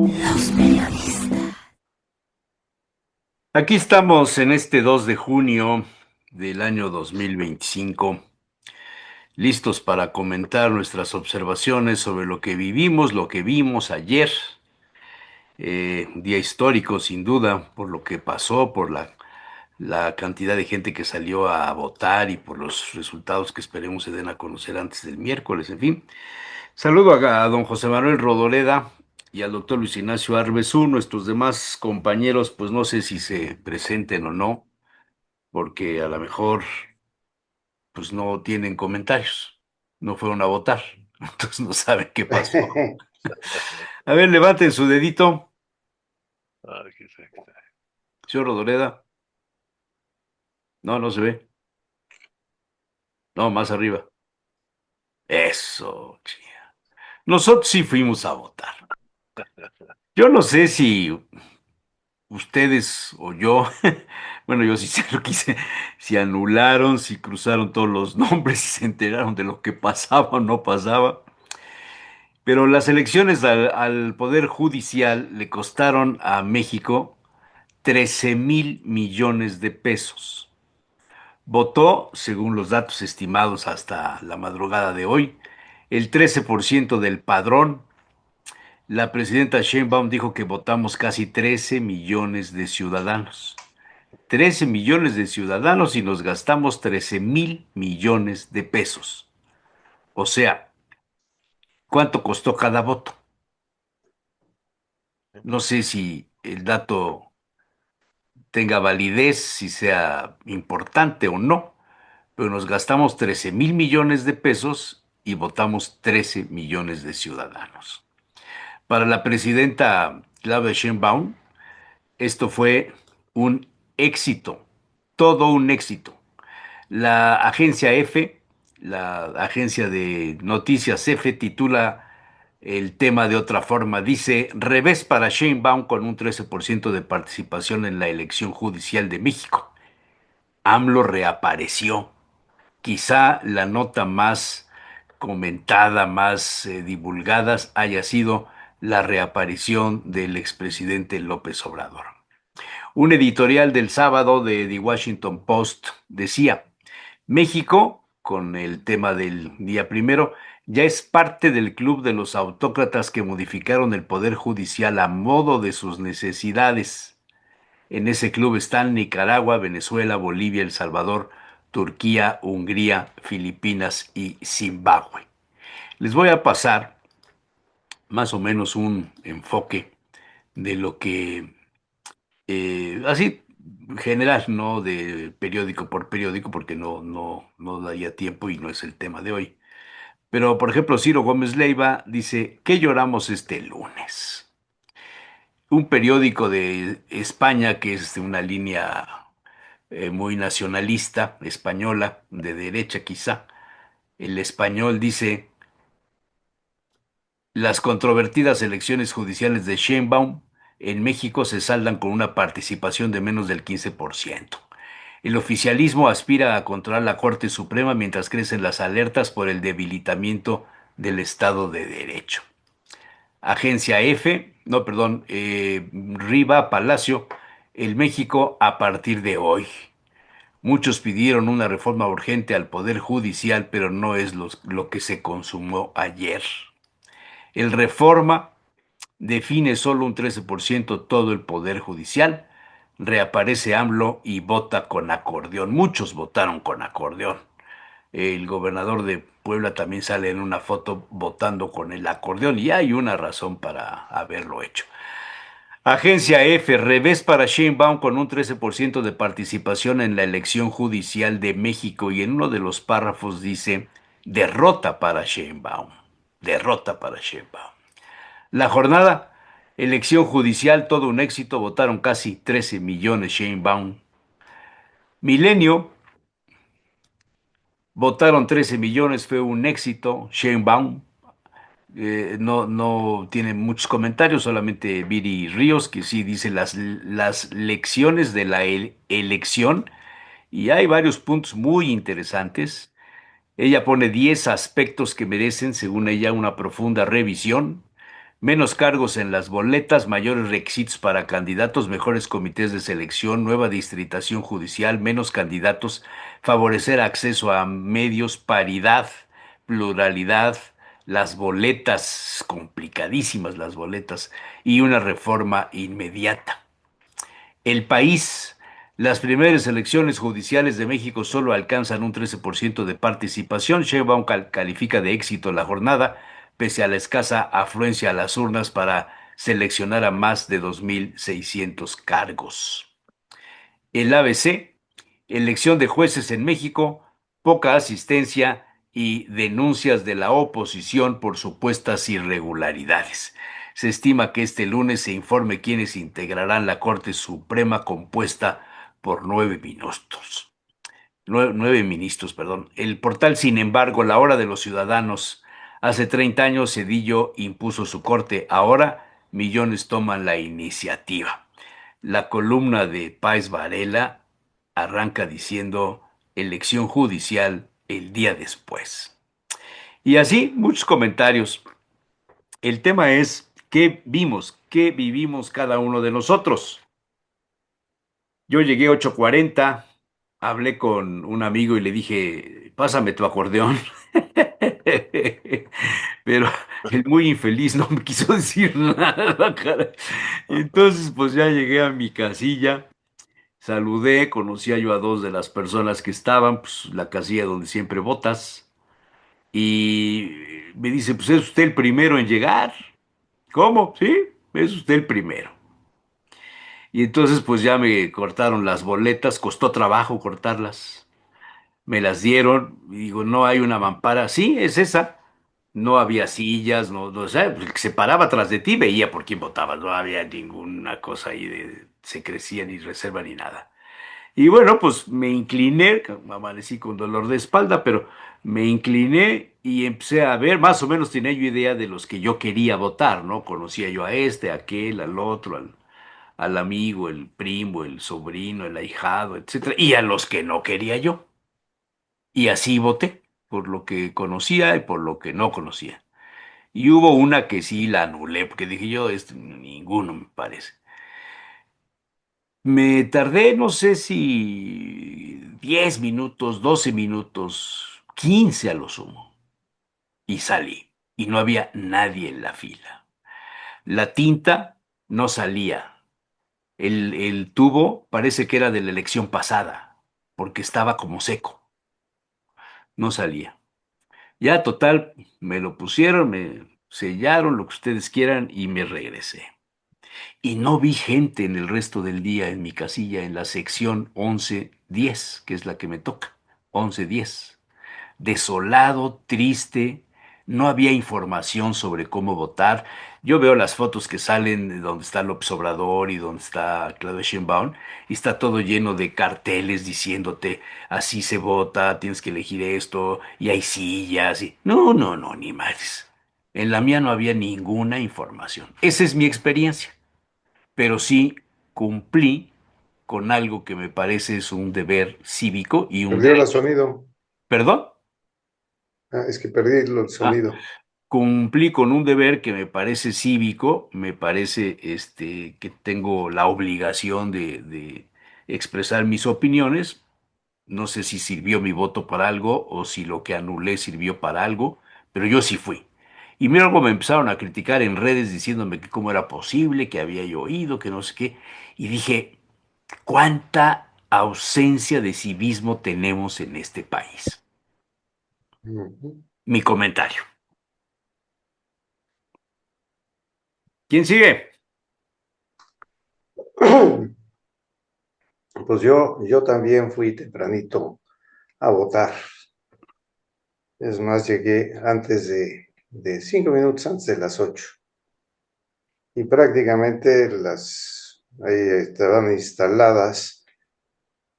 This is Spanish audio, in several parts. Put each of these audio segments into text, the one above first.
Los periodistas. Aquí estamos en este 2 de junio del año 2025, listos para comentar nuestras observaciones sobre lo que vivimos, lo que vimos ayer, día histórico sin duda, por lo que pasó, por la cantidad de gente que salió a votar y por los resultados que esperemos se den a conocer antes del miércoles, en fin. Saludo a don José Manuel Rodoreda y al doctor Luis Ignacio Arbezú, nuestros demás compañeros, pues no sé si se presenten o no, porque a lo mejor pues no tienen comentarios, no fueron a votar, entonces no saben qué pasó. A ver, levanten su dedito, Arquitecta. señor Rodoreda. No, no se ve. No, más arriba. Eso, chía. Nosotros sí fuimos a votar. Yo no sé si ustedes o yo, bueno, yo sí sé lo que hice, si anularon, si cruzaron todos los nombres, si se enteraron de lo que pasaba o no pasaba. Pero las elecciones al Poder Judicial le costaron a México 13,000 millones de pesos. Votó, según los datos estimados hasta la madrugada de hoy, el 13% del padrón. La presidenta Sheinbaum dijo que votamos casi 13 millones de ciudadanos. 13 millones de ciudadanos y nos gastamos 13,000 millones de pesos. O sea, ¿cuánto costó cada voto? No sé si el dato tenga validez, si sea importante o no, pero nos gastamos 13,000 millones de pesos y votamos 13 millones de ciudadanos. Para la presidenta Claudia Sheinbaum, esto fue un éxito, todo un éxito. La agencia F, la agencia de noticias F, titula el tema de otra forma. Dice, revés para Sheinbaum con un 13% de participación en la elección judicial de México. AMLO reapareció. Quizá la nota más comentada, más divulgada haya sido la reaparición del expresidente López Obrador. Un editorial del sábado de The Washington Post decía, México, con el tema del día primero, ya es parte del club de los autócratas que modificaron el poder judicial a modo de sus necesidades. En ese club están Nicaragua, Venezuela, Bolivia, El Salvador, Turquía, Hungría, Filipinas y Zimbabue. Les voy a pasar más o menos un enfoque de lo que, así general, no de periódico por periódico, porque no daría tiempo y no es el tema de hoy. Pero, por ejemplo, Ciro Gómez Leiva dice, ¿qué lloramos este lunes? Un periódico de España, que es de una línea muy nacionalista, española, de derecha quizá, el español dice, las controvertidas elecciones judiciales de Sheinbaum en México se saldan con una participación de menos del 15%. El oficialismo aspira a controlar la Corte Suprema mientras crecen las alertas por el debilitamiento del Estado de Derecho. Agencia F, no, perdón, Riva Palacio, el México a partir de hoy. Muchos pidieron una reforma urgente al Poder Judicial, pero no es lo que se consumó ayer. El Reforma define solo un 13% todo el Poder Judicial. Reaparece AMLO y vota con acordeón. Muchos votaron con acordeón. El gobernador de Puebla también sale en una foto votando con el acordeón y hay una razón para haberlo hecho. Agencia F, revés para Sheinbaum con un 13% de participación en la elección judicial de México y en uno de los párrafos dice derrota para Sheinbaum. Derrota para Sheinbaum. La jornada, elección judicial, todo un éxito, votaron casi 13 millones Sheinbaum. Milenio, votaron 13 millones, fue un éxito Sheinbaum. No tiene muchos comentarios, solamente Viri Ríos, que sí dice las lecciones de la elección, y hay varios puntos muy interesantes. Ella pone 10 aspectos que merecen, según ella, una profunda revisión. Menos cargos en las boletas, mayores requisitos para candidatos, mejores comités de selección, nueva distritación judicial, menos candidatos, favorecer acceso a medios, paridad, pluralidad, las boletas, complicadísimas las boletas, y una reforma inmediata. El país. Las primeras elecciones judiciales de México solo alcanzan un 13% de participación. Sheinbaum califica de éxito la jornada, pese a la escasa afluencia a las urnas para seleccionar a más de 2.600 cargos. El ABC, elección de jueces en México, poca asistencia y denuncias de la oposición por supuestas irregularidades. Se estima que este lunes se informe quiénes integrarán la Corte Suprema compuesta por 9 ministros. 9 ministros, perdón. El portal, sin embargo, La Hora de los Ciudadanos. Hace 30 años Cedillo impuso su corte. Ahora millones toman la iniciativa. La columna de Páez Varela arranca diciendo elección judicial el día después. Y así muchos comentarios. El tema es qué vimos, qué vivimos cada uno de nosotros. Yo llegué 8:40, hablé con un amigo y le dije, pásame tu acordeón. Pero el muy infeliz no me quiso decir nada, cara. Y entonces pues ya llegué a mi casilla. Saludé, conocía yo a dos de las personas que estaban, pues la casilla donde siempre votas, y me dice, pues es usted el primero en llegar. ¿Cómo? Sí, es usted el primero. Y entonces pues ya me cortaron las boletas, costó trabajo cortarlas. Me las dieron, y digo, no hay una mampara. Sí, es esa. No había sillas, no, o sea, pues, el que se paraba atrás de ti veía por quién votabas, no había ninguna cosa ahí de secrecía ni reserva ni nada. Y bueno, pues me incliné, amanecí con dolor de espalda, pero me incliné y empecé a ver, más o menos tenía yo idea de los que yo quería votar, ¿no? Conocía yo a este, a aquel, al otro, al amigo, el primo, el sobrino, el ahijado, etcétera, y a los que no quería yo. Y así voté, por lo que conocía y por lo que no conocía. Y hubo una que sí la anulé, porque dije yo, este, ninguno me parece. Me tardé, no sé si 10 minutos, 12 minutos, 15 a lo sumo, y salí. Y no había nadie en la fila. La tinta no salía. El tubo parece que era de la elección pasada, porque estaba como seco. No salía. Ya total, me lo pusieron, me sellaron, lo que ustedes quieran, y me regresé. Y no vi gente en el resto del día en mi casilla en la sección 1110, que es la que me toca, 1110. Desolado, triste, no había información sobre cómo votar. Yo veo las fotos que salen de donde está López Obrador y donde está Claudia Sheinbaum, y está todo lleno de carteles diciéndote, así se vota, tienes que elegir esto, y hay sillas, y... No, no, no, ni más. En la mía no había ninguna información. Esa es mi experiencia, pero sí cumplí con algo que me parece es un deber cívico y un Perdió el derecho. sonido. ¿Perdón? Ah, es que perdí el Ah, sonido. cumplí con un deber que me parece cívico, me parece que tengo la obligación de expresar mis opiniones. No sé si sirvió mi voto para algo o si lo que anulé sirvió para algo, pero yo sí fui. Y luego me empezaron a criticar en redes diciéndome que cómo era posible, que había yo oído, que no sé qué. Y dije, ¿cuánta ausencia de civismo tenemos en este país? Ujú. Mi comentario. ¿Quién sigue? Pues yo también fui tempranito a votar. Es más, llegué antes de 5 minutos antes de las 8. Y prácticamente ahí estaban instaladas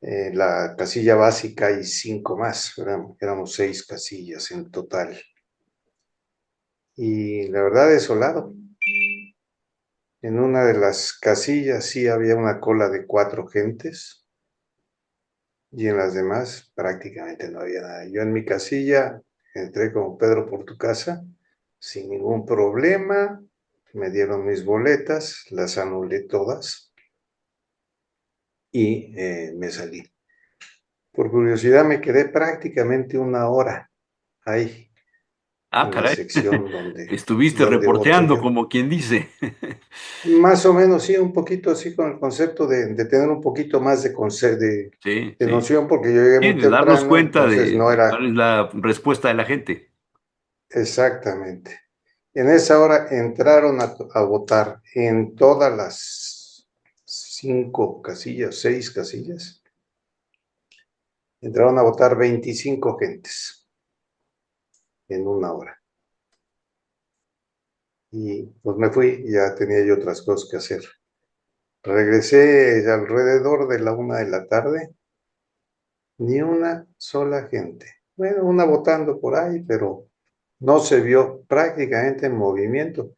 la casilla básica y 5 más. Éramos 6 casillas en total. Y la verdad, desolado. En una de las casillas sí había una cola de 4 gentes y en las demás prácticamente no había nada. Yo en mi casilla entré como Pedro por tu casa sin ningún problema. me dieron mis boletas, las anulé todas y me salí. Por curiosidad me quedé prácticamente una hora ahí Ah, en la caray. sección Estuviste donde voté reporteando, yo. como quien dice. Más o menos, sí, un poquito así con el concepto de tener un poquito más Sí, de sí. noción, porque yo llegué Sí, muy de darnos temprano, cuenta entonces no de cuál era es la respuesta de la gente. exactamente. En esa hora entraron a votar en todas las 5 casillas, 6 casillas, entraron a votar 25 gentes en una hora. Y pues me fui, ya tenía yo otras cosas que hacer. Regresé alrededor de la 1 de la tarde, ni una sola gente. Bueno, una votando por ahí, pero no se vio prácticamente en movimiento.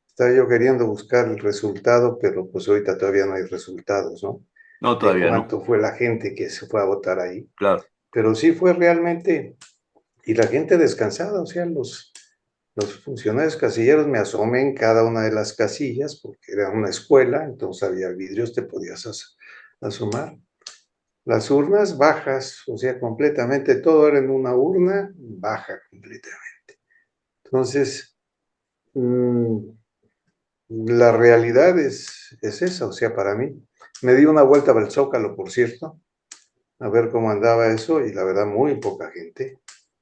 Estaba yo queriendo buscar el resultado, pero pues ahorita todavía no hay resultados, ¿no? No, De todavía no. cuánto fue la gente que se fue a votar ahí. Claro. Pero sí fue realmente, y la gente descansada, o sea, los funcionarios casilleros me asomé en cada una de las casillas, porque era una escuela, entonces había vidrios, te podías asomar. Las urnas bajas, o sea, completamente todo era en una urna baja completamente. Entonces, mmm, la realidad es esa, o sea, para mí. Me di una vuelta al Zócalo, por cierto, a ver cómo andaba eso, y la verdad, muy poca gente,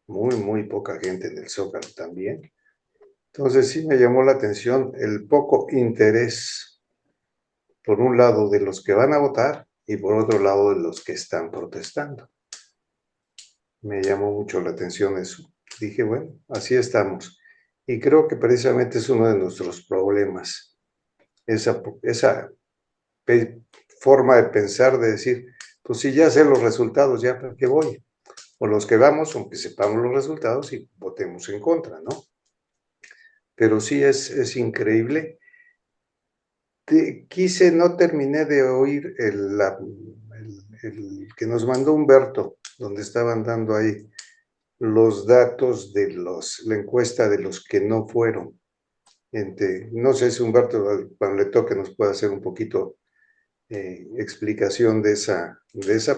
muy poca gente en el Zócalo también. Entonces sí me llamó la atención el poco interés, por un lado, de los que van a votar y por otro lado, de los que están protestando. Me llamó mucho la atención eso. Dije, bueno, así estamos. Y creo que precisamente es uno de nuestros problemas, esa forma de pensar, de decir, pues si ya sé los resultados, ya para qué voy. O los que vamos, aunque sepamos los resultados y votemos en contra, ¿no? Pero sí es increíble. No terminé de oír el que nos mandó Humberto, donde estaban dando ahí los datos de la encuesta de los que no fueron. No sé si Humberto, cuando le toque, nos puede hacer un poquito explicación de esa,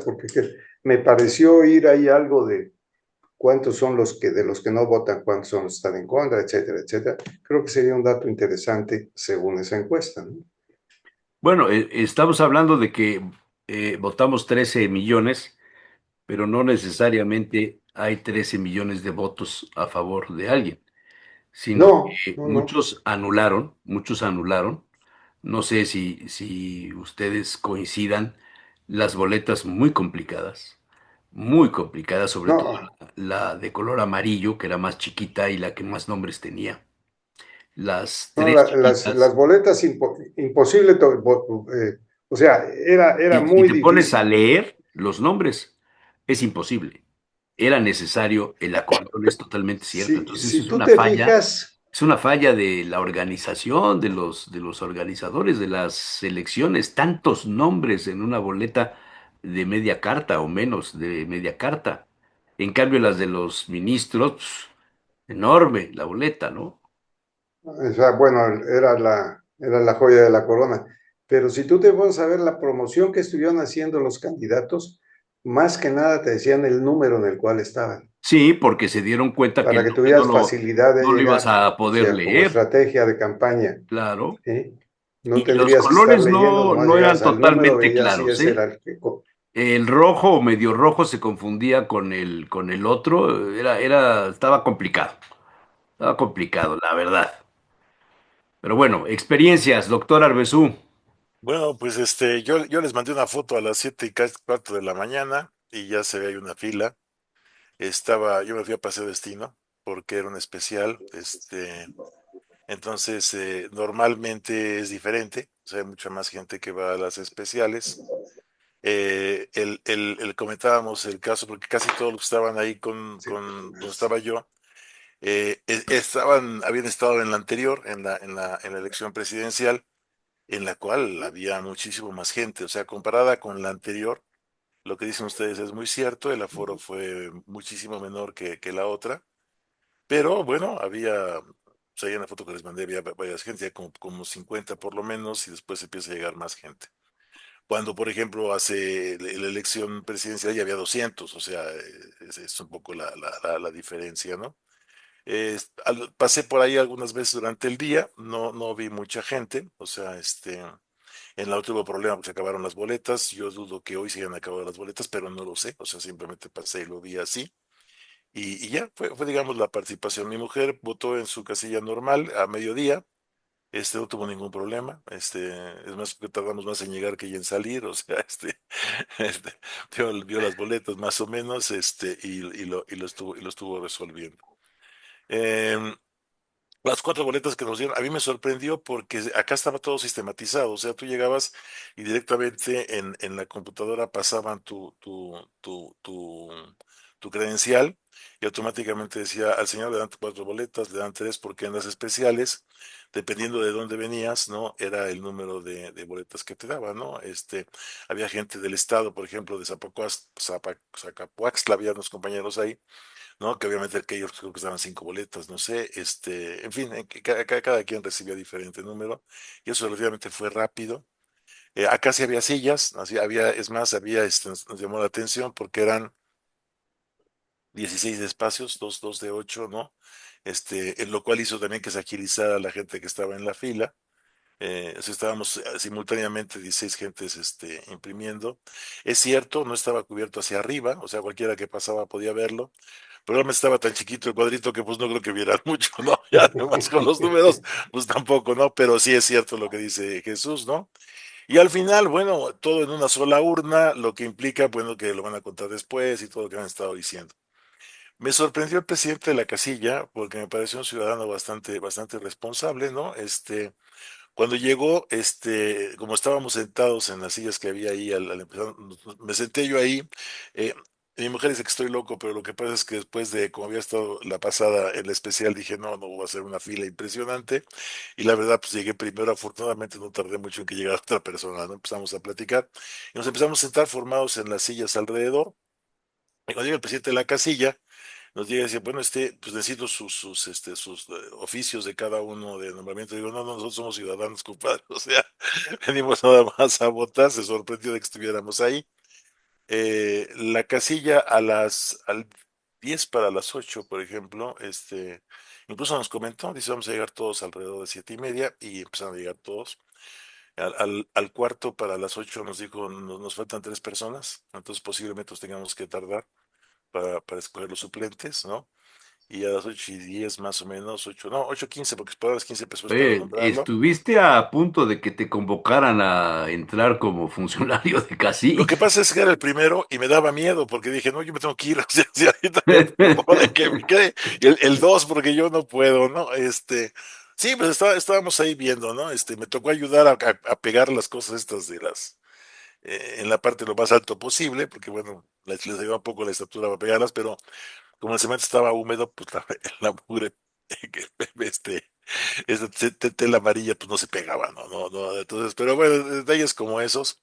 porque me pareció oír ahí algo de cuántos son de los que no votan, cuántos son los que están en contra, etcétera, etcétera. Creo que sería un dato interesante según esa encuesta, ¿no? Bueno, estamos hablando de que votamos 13 millones, pero no necesariamente hay 13 millones de votos a favor de alguien, sino No, que no, no. muchos anularon, muchos anularon. No sé si ustedes coincidan, las boletas muy complicadas, sobre todo No, la de color amarillo, que era más chiquita y la que más nombres tenía. Las no, tres las chiquitas. boletas imposible, o sea, era Si muy te pones a difícil. leer los nombres, es imposible. Era necesario el acordeón, es totalmente cierto. Entonces Si tú te fijas, es una falla de la organización, de los organizadores de las elecciones. Tantos nombres en una boleta de media carta o menos de media carta. En cambio, las de los ministros, enorme la boleta, ¿no? o sea, bueno, era la joya de la corona. Pero si tú te vas a ver la promoción que estuvieron haciendo los candidatos, más que nada te decían el número en el cual estaban, Sí, porque se dieron cuenta que el para que nombre tuvieras facilidad de no lo ibas llegar, a o poder sea, como leer, estrategia de campaña, claro. ¿sí? No Y los tendrías que estar colores leyendo, nomás no eran llegabas al número, totalmente veías si claros, ese ¿eh? era el que... El rojo o medio rojo se confundía con el otro. Estaba complicado, la verdad. Pero bueno, experiencias, doctor Arbezú. Bueno, pues yo les mandé una foto a las 7:15 de la mañana y ya se ve ahí una fila. Yo me fui a Paseo Destino porque era un especial, entonces normalmente es diferente, o sea, hay mucha más gente que va a las especiales. Comentábamos el caso porque casi todos los que estaban ahí donde estaba yo, habían estado en la anterior, en la elección presidencial en la cual había muchísimo más gente, o sea, comparada con la anterior, lo que dicen ustedes es muy cierto, el aforo fue muchísimo menor que la otra, pero bueno, había sea, ahí en la foto que les mandé había varias gente, ya como 50 por lo menos, y después empieza a llegar más gente. Cuando, por ejemplo, hace la elección presidencial ya había 200, o sea, es un poco la diferencia, ¿no? Pasé por ahí algunas veces durante el día, no vi mucha gente, o sea, en la otra hubo problema porque se acabaron las boletas, yo dudo que hoy se hayan acabado las boletas, pero no lo sé, o sea, simplemente pasé y lo vi así. Y ya fue, digamos, la participación. Mi mujer votó en su casilla normal a mediodía, no tuvo ningún problema, es más que tardamos más en llegar que en salir, o sea, este, vio las boletas más o menos, y lo estuvo resolviendo. Em, las 4 boletas que nos dieron, a mí me sorprendió porque acá estaba todo sistematizado, o sea, tú llegabas y directamente en la computadora pasaban tu credencial y automáticamente decía, al señor le dan 4 boletas, le dan 3 porque en las especiales, dependiendo de dónde venías, ¿no? Era el número de boletas que te daban, ¿no? Había gente del estado, por ejemplo, de Zacapuaxtla, había unos compañeros ahí, ¿no? Que obviamente que ellos creo que estaban 5 boletas, no sé, en fin, que cada quien recibía diferente número, y eso relativamente fue rápido. Acá sí había sillas, así había, es más, nos llamó la atención porque eran 16 espacios, dos de 8, ¿no? En lo cual hizo también que se agilizara la gente que estaba en la fila. O sea, estábamos simultáneamente 16 gentes imprimiendo. Es cierto, no estaba cubierto hacia arriba, o sea, cualquiera que pasaba podía verlo, pero realmente estaba tan chiquito el cuadrito que pues no creo que vieran mucho, ¿no? Y además con los números, pues tampoco, ¿no? Pero sí es cierto lo que dice Jesús, ¿no? Y al final, bueno, todo en una sola urna, lo que implica, bueno, que lo van a contar después y todo lo que han estado diciendo. Me sorprendió el presidente de la casilla porque me pareció un ciudadano bastante, bastante responsable, ¿no? Cuando llegó, como estábamos sentados en las sillas que había ahí al empezar, me senté yo ahí. eh, Mi mujer dice que estoy loco, pero lo que pasa es que después de como había estado la pasada en la especial, dije, no voy a hacer una fila impresionante. Y la verdad, pues llegué primero. Afortunadamente no tardé mucho en que llegara otra persona, ¿no? Empezamos a platicar y nos empezamos a sentar formados en las sillas alrededor. Y cuando llega el presidente de la casilla, nos llega y dice, bueno, pues necesito sus oficios de cada uno de nombramiento. Digo, no, nosotros somos ciudadanos, compadre. O sea, venimos nada más a votar. Se sorprendió de que estuviéramos ahí. La casilla al 10 para las 8, por ejemplo, incluso nos comentó, dice, vamos a llegar todos alrededor de 7:30, y empezaron a llegar todos. Al cuarto para las 8 nos dijo, nos faltan 3 personas, entonces posiblemente nos tengamos que tardar para escoger los suplentes, ¿no? Y a las 8:10 más o menos, 8, no, 8:15, porque para las 15 empezó a Oye, nombrarlo. ¿estuviste a punto de que te convocaran a entrar como funcionario de Lo que casilla? pasa es que era el primero y me daba miedo porque dije, no, yo me tengo que ir, o sea, si ahorita me propone que me quede el 2 porque yo no puedo, ¿no? Sí, pues estábamos ahí viendo, ¿no? Me tocó ayudar a pegar las cosas estas en la parte lo más alto posible, porque bueno, les ayuda un poco la estatura para pegarlas, pero como el cemento estaba húmedo, pues la mugre, este, esa tela amarilla, pues no se pegaba, no, entonces, pero bueno, detalles como esos.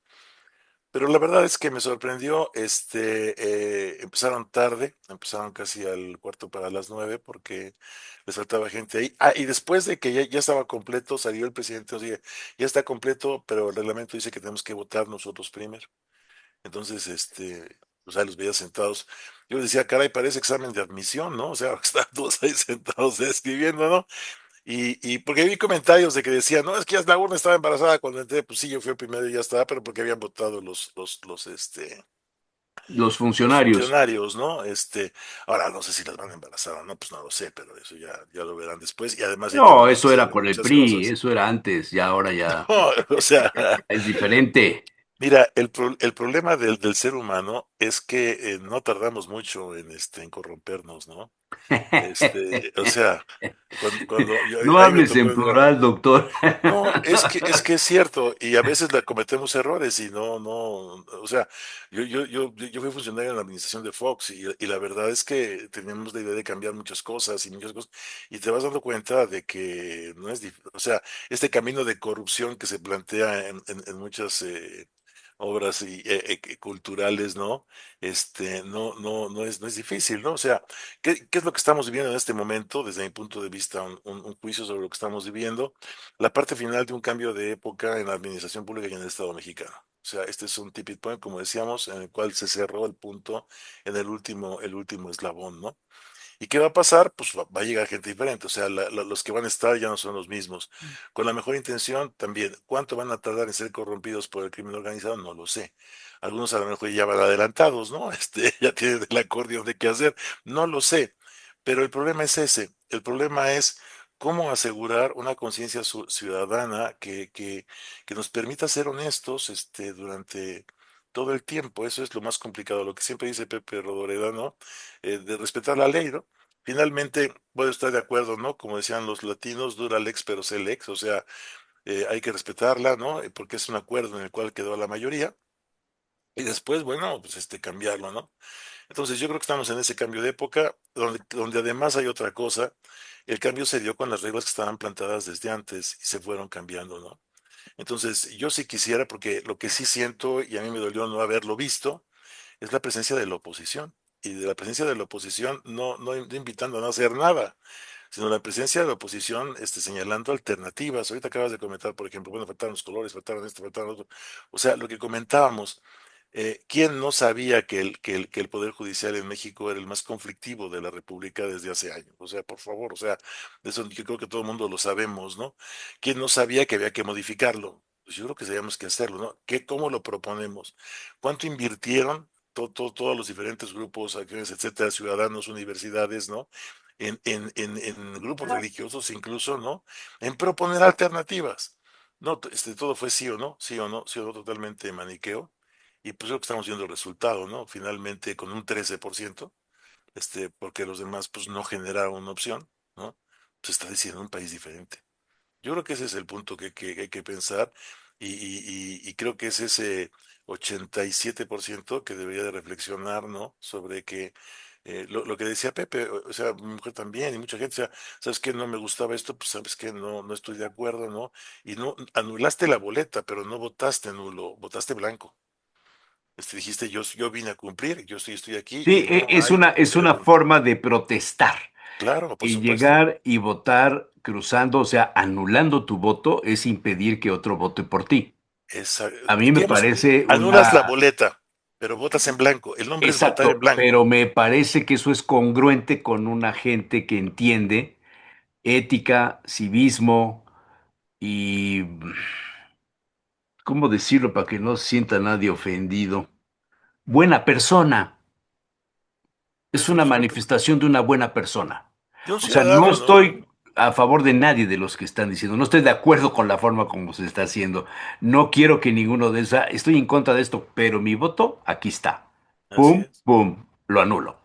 Pero la verdad es que me sorprendió, empezaron tarde, empezaron casi al cuarto para las 9 porque les faltaba gente ahí. Y después de que ya estaba completo, salió el presidente, nos dice, ya está completo, pero el reglamento dice que tenemos que votar nosotros primero. Entonces, o sea, los veía sentados. Yo decía, caray, parece examen de admisión, ¿no? O sea, están todos ahí sentados escribiendo, ¿no? Y porque vi comentarios de que decían, no, es que ya la urna estaba embarazada cuando entré. Pues sí, yo fui el primero y ya estaba, pero porque habían votado Los los funcionarios. funcionarios, ¿no? Ahora no sé si las van a embarazar o no, pues no lo sé, pero eso ya lo verán después. Y además ya No, tenemos eso era antecedentes de por el muchas PRI, cosas. eso era antes, ya ahora ya No, o sea, es diferente. mira, el problema del ser humano es que no tardamos mucho en corrompernos, ¿no? O sea, cuando No ahí me hables tocó en en una. plural, doctor. No, es que es cierto, y a veces cometemos errores y no, o sea, yo fui funcionario en la administración de Fox y la verdad es que teníamos la idea de cambiar muchas cosas, y te vas dando cuenta de que no es, o sea, este camino de corrupción que se plantea en muchas obras culturales, ¿no? No es difícil, ¿no? O sea, ¿qué es lo que estamos viviendo en este momento? Desde mi punto de vista, un juicio sobre lo que estamos viviendo, la parte final de un cambio de época en la administración pública y en el Estado mexicano. O sea, este es un tipping point, como decíamos, en el cual se cerró el punto en el último eslabón, ¿no? ¿Y qué va a pasar? Pues va a llegar gente diferente, o sea, los que van a estar ya no son los mismos. Con la mejor intención también. ¿Cuánto van a tardar en ser corrompidos por el crimen organizado? No lo sé. Algunos a lo mejor ya van adelantados, ¿no? Ya tienen el acordeón de qué hacer. No lo sé. Pero el problema es ese. El problema es cómo asegurar una conciencia ciudadana que nos permita ser honestos, durante todo el tiempo. Eso es lo más complicado. Lo que siempre dice Pepe Rodoreda, ¿no? De respetar la ley, ¿no? Finalmente, puedo estar de acuerdo, ¿no? Como decían los latinos, dura lex, pero se lex, o sea, hay que respetarla, ¿no? Porque es un acuerdo en el cual quedó la mayoría, y después, bueno, pues cambiarlo, ¿no? Entonces, yo creo que estamos en ese cambio de época, donde además hay otra cosa, el cambio se dio con las reglas que estaban plantadas desde antes y se fueron cambiando, ¿no? Entonces, yo sí quisiera, porque lo que sí siento, y a mí me dolió no haberlo visto, es la presencia de la oposición. Y de la presencia de la oposición, no invitando a no hacer nada, sino la presencia de la oposición señalando alternativas. Ahorita acabas de comentar, por ejemplo, bueno, faltaron los colores, faltaron esto, faltaron otro. O sea, lo que comentábamos, ¿quién no sabía que el Poder Judicial en México era el más conflictivo de la República desde hace años? O sea, por favor, o sea, de eso yo creo que todo el mundo lo sabemos, ¿no? ¿Quién no sabía que había que modificarlo? Pues yo creo que teníamos que hacerlo, ¿no? ¿Cómo lo proponemos? ¿Cuánto invirtieron todos los diferentes grupos, acciones, etcétera, ciudadanos, universidades, ¿no? En grupos religiosos incluso, ¿no? En proponer alternativas. No, todo fue sí o no, sí o no, sí o no, totalmente maniqueo. Y pues creo que estamos viendo el resultado, ¿no? Finalmente con un 13%, porque los demás pues no generaron una opción, ¿no? Se está decidiendo un país diferente. Yo creo que ese es el punto que hay que pensar y creo que es ese 87% que debería de reflexionar, ¿no? Sobre que lo que decía Pepe, o sea, mi mujer también y mucha gente, o sea, ¿sabes qué? No me gustaba esto, pues sabes que no estoy de acuerdo, ¿no? Y no anulaste la boleta, pero no votaste nulo, votaste blanco. Dijiste, yo vine a cumplir, yo estoy aquí y Sí, no hay es posibilidad de una forma de protestar. Claro, por Y supuesto. llegar y votar cruzando, o sea, anulando tu voto, es impedir que otro vote por ti. Esa, A mí me digamos, parece anulas la una... boleta, pero votas en blanco. El nombre es votar en Exacto, blanco. pero me parece que eso es congruente con una gente que entiende ética, civismo y, ¿cómo decirlo para que no se sienta nadie ofendido? Buena persona. Es Eso una es lo que, manifestación de una buena persona. de un O sea, no ciudadano, ¿no? estoy a favor de nadie de los que están diciendo, no estoy de acuerdo con la forma como se está haciendo, no quiero que ninguno de esa, estoy en contra de esto, pero mi voto aquí está. Así Pum, es. pum, lo anulo.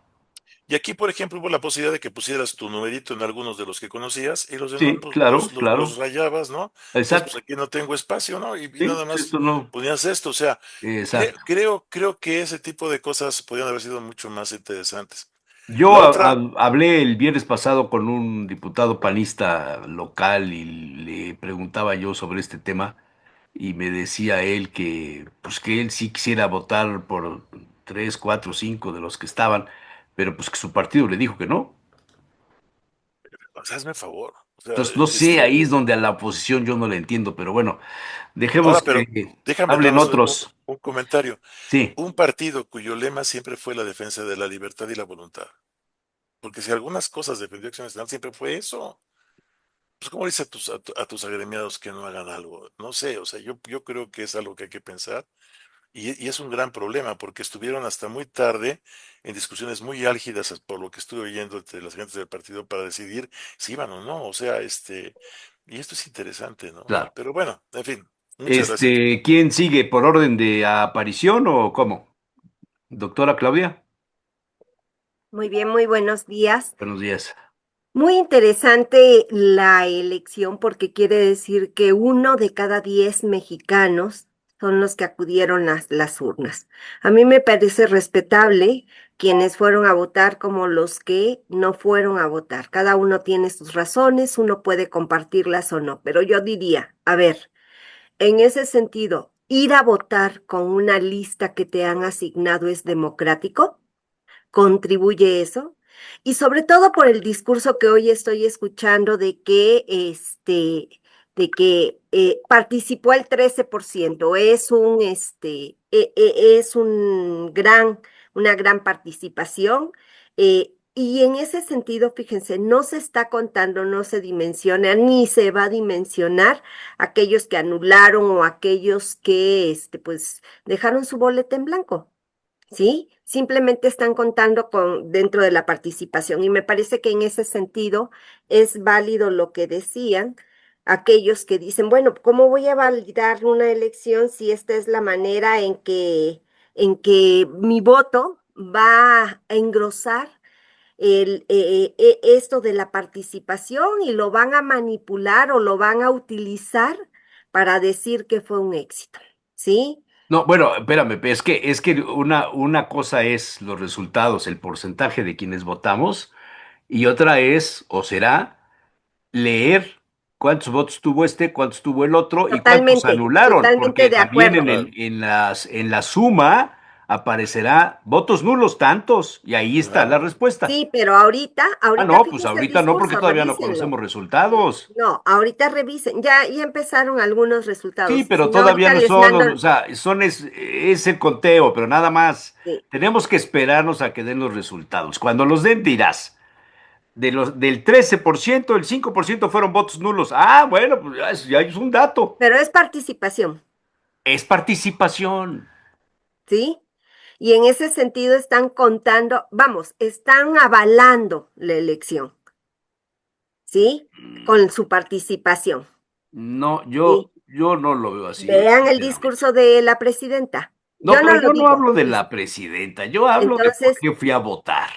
Y aquí, por ejemplo, hubo la posibilidad de que pusieras tu numerito en algunos de los que conocías y los demás Sí, pues, claro, los claro, rayabas, ¿no? Entonces, pues exacto. aquí no tengo espacio, ¿no? Y Sí, nada pues más esto no, ponías esto. O sea, exacto. creo que ese tipo de cosas podrían haber sido mucho más interesantes. Yo La otra, hablé el viernes pasado con un diputado panista local y le preguntaba yo sobre este tema y me decía él que, pues que él sí quisiera votar por tres, cuatro, cinco de los que estaban, pero pues que su partido le dijo que no. pues, hazme favor. O sea, Entonces, no sé, ahí es donde a la oposición yo no le entiendo, pero bueno, dejemos ahora, pero que déjame nada hablen más otros. un comentario. Sí, Un partido cuyo lema siempre fue la defensa de la libertad y la voluntad. Porque si algunas cosas defendió Acción Nacional, siempre fue eso. Pues, ¿cómo dice a tus agremiados que no hagan algo? No sé, o sea, yo creo que es algo que hay que pensar y es un gran problema porque estuvieron hasta muy tarde en discusiones muy álgidas, por lo que estuve oyendo entre las gentes del partido para decidir si iban o no. O sea, y esto es interesante, ¿no? claro. Pero bueno, en fin, muchas gracias. ¿Quién sigue? ¿Por orden de aparición o cómo? Doctora Claudia, Muy bien, muy buenos días. buenos días. Muy interesante la elección porque quiere decir que 1 de cada 10 mexicanos son los que acudieron a las urnas. A mí me parece respetable quienes fueron a votar como los que no fueron a votar. Cada uno tiene sus razones, uno puede compartirlas o no, pero yo diría, a ver, en ese sentido, ir a votar con una lista que te han asignado es democrático? ¿Contribuye eso? Y sobre todo por el discurso que hoy estoy escuchando de que participó el 13%, es una gran participación. Y en ese sentido, fíjense, no se está contando, no se dimensiona, ni se va a dimensionar aquellos que anularon o aquellos que, pues, dejaron su boleta en blanco. ¿Sí? Simplemente están contando con dentro de la participación y me parece que en ese sentido es válido lo que decían aquellos que dicen, bueno, ¿cómo voy a validar una elección si esta es la manera en que mi voto va a engrosar esto de la participación y lo van a manipular o lo van a utilizar para decir que fue un éxito? ¿Sí? No, bueno, espérame, es que una cosa es los resultados, el porcentaje de quienes votamos, y otra es, o será, leer cuántos votos tuvo este, cuántos tuvo el otro y cuántos Totalmente, anularon, totalmente porque de también en acuerdo. el, en las, en la suma aparecerá votos nulos tantos, y ahí está la Claro. respuesta. Sí, pero Ah, ahorita no, pues fíjense el ahorita no, porque discurso, todavía no revísenlo. conocemos resultados. No, ahorita revisen, ya empezaron algunos Sí, resultados. pero Si no, todavía ahorita no les son, mando, o sea, es el conteo, pero nada más. sí, Tenemos que esperarnos a que den los resultados. Cuando los den, dirás, del 13%, el 5% fueron votos nulos. Ah, bueno, pues ya es un dato. pero es participación, Es participación. ¿sí? Y en ese sentido están contando, vamos, están avalando la elección, ¿sí? Con su participación, No, ¿sí? yo no lo veo así, Vean el sinceramente. discurso de la presidenta. No, Yo pero no lo yo no digo. hablo de la presidenta, yo hablo de por Entonces, qué fui a votar.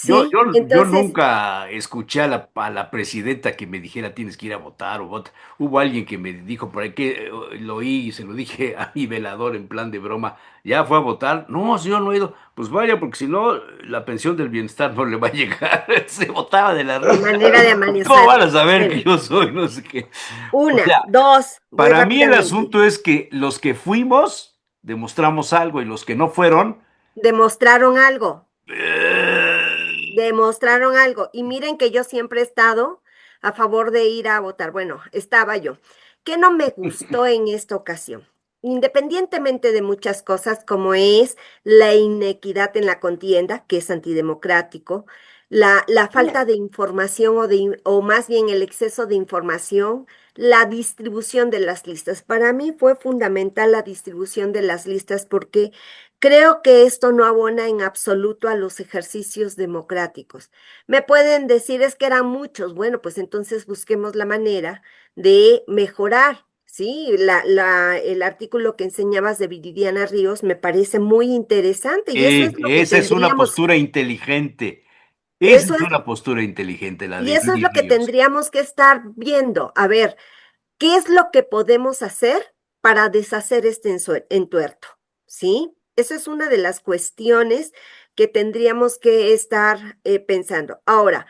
Yo, sí, yo, yo entonces, nunca escuché a la presidenta que me dijera tienes que ir a votar o vota. Hubo alguien que me dijo por ahí que lo oí y se lo dije a mi velador en plan de broma. ¿Ya fue a votar? No, señor, no he ido. Pues vaya, porque si no, la pensión del bienestar no le va a llegar. Se votaba de la qué risa. manera de ¿Cómo amanecer. van a saber que Bueno, yo soy? No sé qué. O una, sea, dos, voy para mí el rápidamente. asunto es que los que fuimos demostramos algo y los que no fueron. Demostraron algo, eh, demostraron algo. Y miren que yo siempre he estado a favor de ir a votar. Bueno, estaba yo. ¿Qué no me gustó en esta ocasión? Independientemente de muchas cosas, como es la inequidad en la contienda, que es antidemocrático, la falta de información o más bien el exceso de información, la distribución de las listas. Para mí fue fundamental la distribución de las listas porque creo que esto no abona en absoluto a los ejercicios democráticos. Me pueden decir es que eran muchos. Bueno, pues entonces busquemos la manera de mejorar. Sí, el artículo que enseñabas de Viridiana Ríos me parece muy interesante y eso es lo que esa es una tendríamos, postura inteligente. Esa eso es es, una postura inteligente, la y de eso es Viri lo que Ríos. tendríamos que estar viendo. A ver, ¿qué es lo que podemos hacer para deshacer este entuerto? ¿Sí? Esa es una de las cuestiones que tendríamos que estar pensando. Ahora,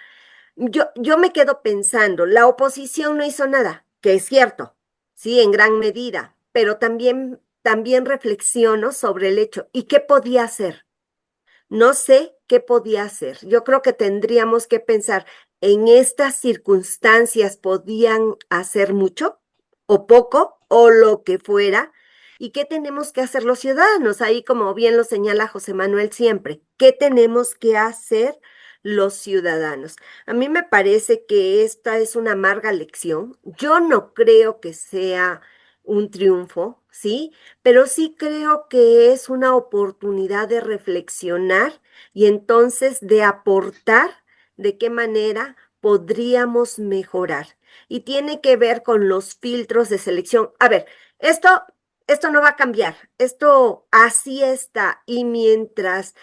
yo me quedo pensando, la oposición no hizo nada, que es cierto, sí, en gran medida, pero también reflexiono sobre el hecho, ¿y qué podía hacer? No sé qué podía hacer. Yo creo que tendríamos que pensar, ¿en estas circunstancias podían hacer mucho o poco o lo que fuera? ¿Y qué tenemos que hacer los ciudadanos? Ahí, como bien lo señala José Manuel siempre, ¿qué tenemos que hacer los ciudadanos? A mí me parece que esta es una amarga lección. Yo no creo que sea un triunfo, ¿sí? Pero sí creo que es una oportunidad de reflexionar y entonces de aportar de qué manera podríamos mejorar. Y tiene que ver con los filtros de selección. A ver, esto no va a cambiar, esto así está. Y mientras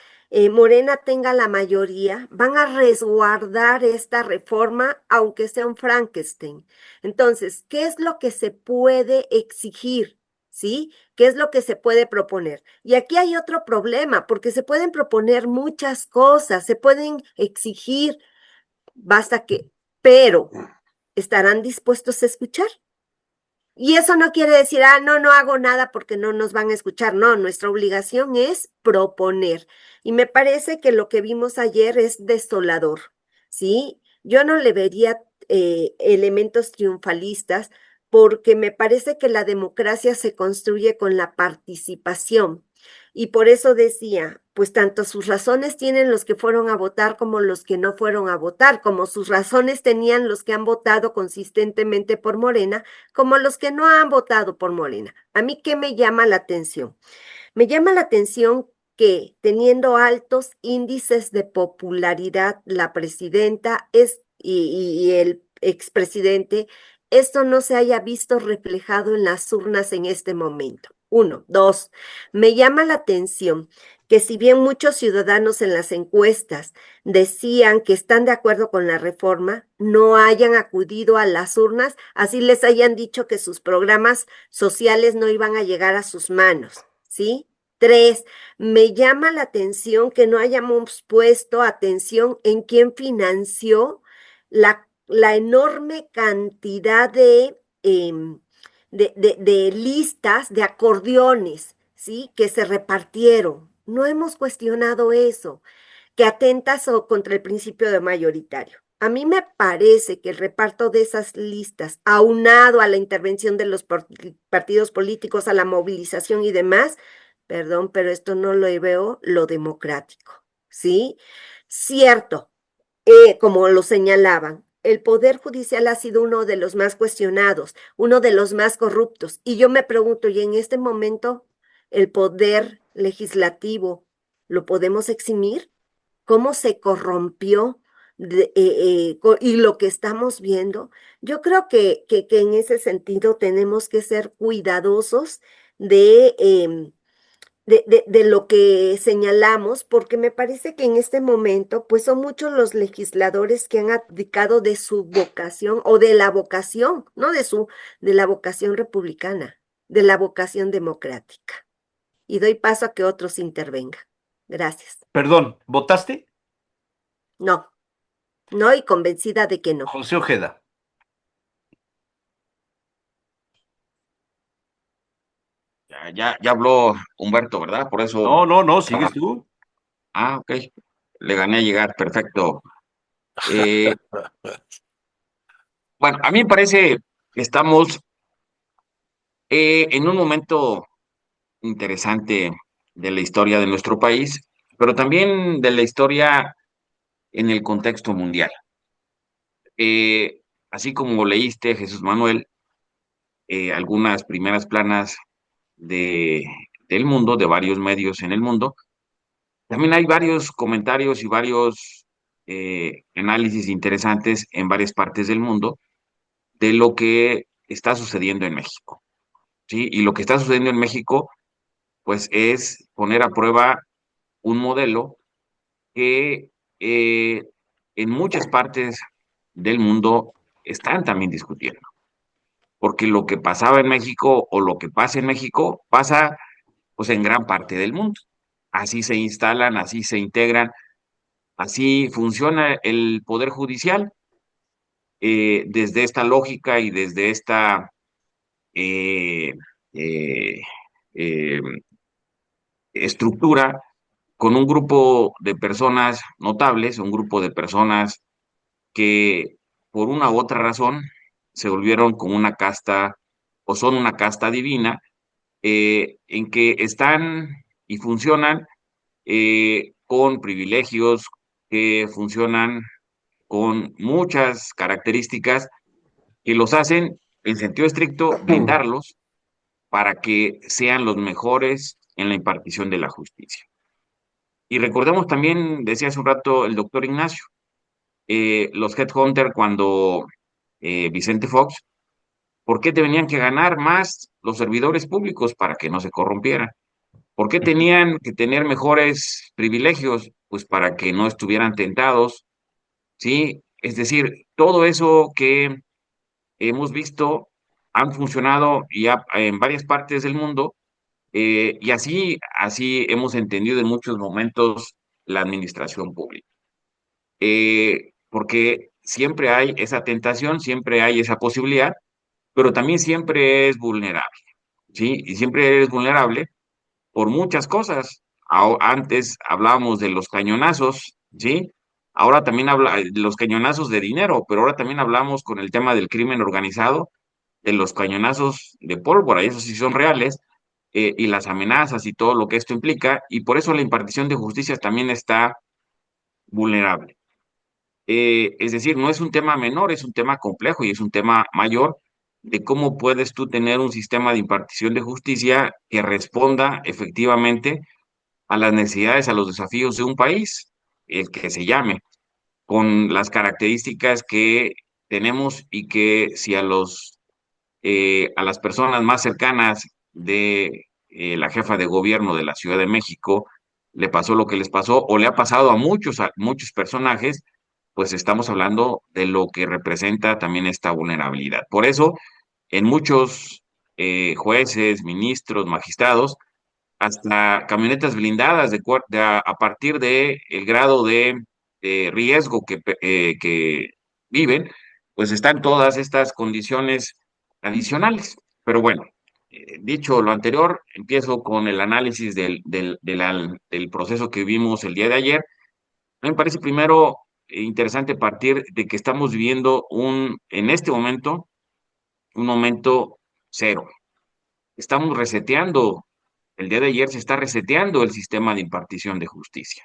Morena tenga la mayoría, van a resguardar esta reforma, aunque sea un Frankenstein. Entonces, ¿qué es lo que se puede exigir? ¿Sí? ¿Qué es lo que se puede proponer? Y aquí hay otro problema, porque se pueden proponer muchas cosas, se pueden exigir, basta que, pero ¿estarán dispuestos a escuchar? Y eso no quiere decir, no, no hago nada porque no nos van a escuchar. No, nuestra obligación es proponer. Y me parece que lo que vimos ayer es desolador, ¿sí? Yo no le vería elementos triunfalistas porque me parece que la democracia se construye con la participación. Y por eso decía, pues tanto sus razones tienen los que fueron a votar como los que no fueron a votar, como sus razones tenían los que han votado consistentemente por Morena como los que no han votado por Morena. ¿A mí qué me llama la atención? Me llama la atención que teniendo altos índices de popularidad la presidenta y el expresidente, esto no se haya visto reflejado en las urnas en este momento. Uno. Dos, me llama la atención que si bien muchos ciudadanos en las encuestas decían que están de acuerdo con la reforma, no hayan acudido a las urnas, así les hayan dicho que sus programas sociales no iban a llegar a sus manos, ¿sí? Tres, me llama la atención que no hayamos puesto atención en quién financió la enorme cantidad de listas, de acordeones, ¿sí? Que se repartieron. No hemos cuestionado eso, que atenta contra el principio de mayoritario. A mí me parece que el reparto de esas listas, aunado a la intervención de los partidos políticos, a la movilización y demás, perdón, pero esto no lo veo lo democrático, ¿sí? Cierto, como lo señalaban, el Poder Judicial ha sido uno de los más cuestionados, uno de los más corruptos. Y yo me pregunto, ¿y en este momento el Poder Legislativo lo podemos eximir? ¿Cómo se corrompió? Y lo que estamos viendo, yo creo que en ese sentido tenemos que ser cuidadosos de, de lo que señalamos, porque me parece que en este momento, pues son muchos los legisladores que han abdicado de su vocación o de la vocación, no de la vocación republicana, de la vocación democrática. Y doy paso a que otros intervengan. Gracias. Perdón, ¿votaste? No, no, y convencida de que no. José Ojeda. Ya habló Humberto, ¿verdad? Por eso. No, no, no, sigues tú. Ah, ok. Le gané a llegar, perfecto. Eh, bueno, a mí me parece que estamos en un momento interesante de la historia de nuestro país, pero también de la historia en el contexto mundial. Así como leíste, Jesús Manuel, algunas primeras planas de, del mundo, de varios medios en el mundo, también hay varios comentarios y varios análisis interesantes en varias partes del mundo de lo que está sucediendo en México, ¿sí? Y lo que está sucediendo en México, pues es poner a prueba un modelo que en muchas partes del mundo están también discutiendo, porque lo que pasaba en México o lo que pasa en México pasa pues en gran parte del mundo. Así se instalan, así se integran. Así funciona el Poder Judicial, desde esta lógica y desde esta eh, eh, eh, estructura, con un grupo de personas notables, un grupo de personas que por una u otra razón se volvieron como una casta o son una casta divina, en que están y funcionan con privilegios, que funcionan con muchas características que los hacen, en sentido estricto, blindarlos para que sean los mejores en la impartición de la justicia. Y recordemos también, decía hace un rato el doctor Ignacio, los headhunter cuando Vicente Fox, ¿por qué tenían que ganar más los servidores públicos para que no se corrompieran? ¿Por qué tenían que tener mejores privilegios? Pues para que no estuvieran tentados, ¿sí? Es decir, todo eso que hemos visto han funcionado ya en varias partes del mundo, y así hemos entendido en muchos momentos la administración pública. Porque siempre hay esa tentación, siempre hay esa posibilidad pero también siempre es vulnerable, ¿sí? Y siempre es vulnerable por muchas cosas. Antes hablábamos de los cañonazos, ¿sí? Ahora también habla de los cañonazos de dinero, pero ahora también hablamos con el tema del crimen organizado, de los cañonazos de pólvora, y esos sí son reales, y las amenazas y todo lo que esto implica, y por eso la impartición de justicia también está vulnerable. Es decir, no es un tema menor, es un tema complejo y es un tema mayor de cómo puedes tú tener un sistema de impartición de justicia que responda efectivamente a las necesidades, a los desafíos de un país, el que se llame, con las características que tenemos y que si a las personas más cercanas de la jefa de gobierno de la Ciudad de México le pasó lo que les pasó o le ha pasado a muchos personajes, pues estamos hablando de lo que representa también esta vulnerabilidad. Por eso, en muchos jueces, ministros, magistrados, hasta camionetas blindadas a partir de el grado de riesgo que viven, pues están todas estas condiciones adicionales. Pero bueno, dicho lo anterior, empiezo con el análisis del proceso que vimos el día de ayer. A mí me parece primero interesante partir de que estamos viviendo en este momento, un momento cero. Estamos reseteando, el día de ayer se está reseteando el sistema de impartición de justicia.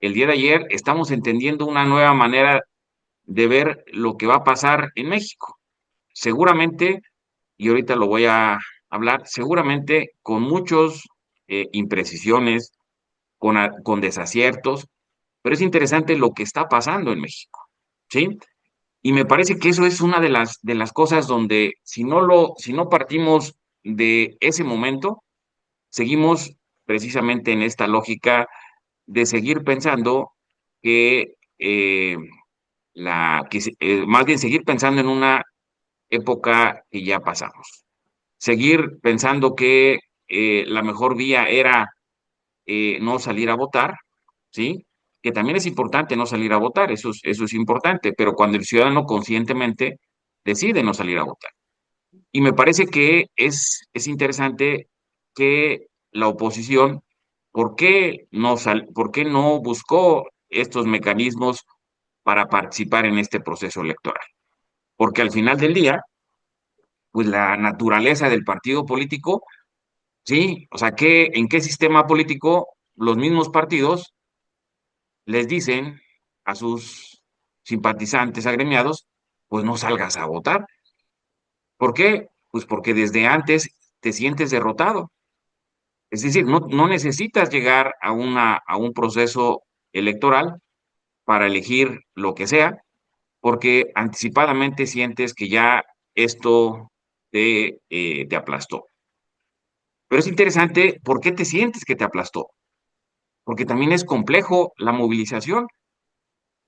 El día de ayer estamos entendiendo una nueva manera de ver lo que va a pasar en México. Seguramente, y ahorita lo voy a hablar, seguramente con muchos imprecisiones, con desaciertos, pero es interesante lo que está pasando en México, ¿sí? Y me parece que eso es una de las cosas donde si no partimos de ese momento, seguimos precisamente en esta lógica de seguir pensando que, más bien seguir pensando en una época que ya pasamos. Seguir pensando que la mejor vía era no salir a votar, ¿sí? Que también es importante no salir a votar, eso es importante, pero cuando el ciudadano conscientemente decide no salir a votar. Y me parece que es interesante que la oposición, ¿por qué no buscó estos mecanismos para participar en este proceso electoral? Porque al final del día, pues la naturaleza del partido político, sí, o sea, ¿en qué sistema político los mismos partidos les dicen a sus simpatizantes agremiados, pues no salgas a votar? ¿Por qué? Pues porque desde antes te sientes derrotado. Es decir, no necesitas llegar a un proceso electoral para elegir lo que sea, porque anticipadamente sientes que ya esto te aplastó. Pero es interesante, ¿por qué te sientes que te aplastó? Porque también es complejo la movilización,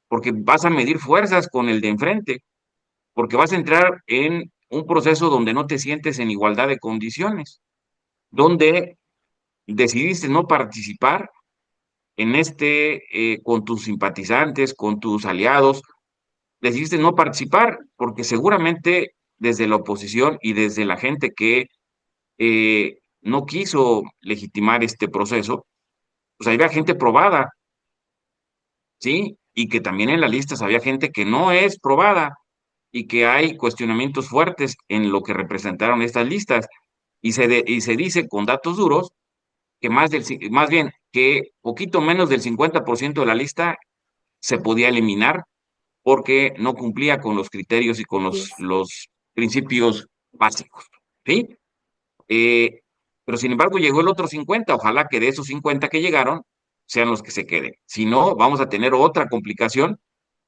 porque vas a medir fuerzas con el de enfrente, porque vas a entrar en un proceso donde no te sientes en igualdad de condiciones, donde decidiste no participar en con tus simpatizantes, con tus aliados, decidiste no participar porque seguramente desde la oposición y desde la gente que no quiso legitimar este proceso, pues había gente probada, ¿sí? Y que también en las listas había gente que no es probada y que hay cuestionamientos fuertes en lo que representaron estas listas. Y se dice con datos duros que más bien que poquito menos del 50% de la lista se podía eliminar porque no cumplía con los criterios y con Yes. los principios básicos, ¿sí? Eh, pero sin embargo llegó el otro 50, ojalá que de esos 50 que llegaron sean los que se queden. Si no, vamos a tener otra complicación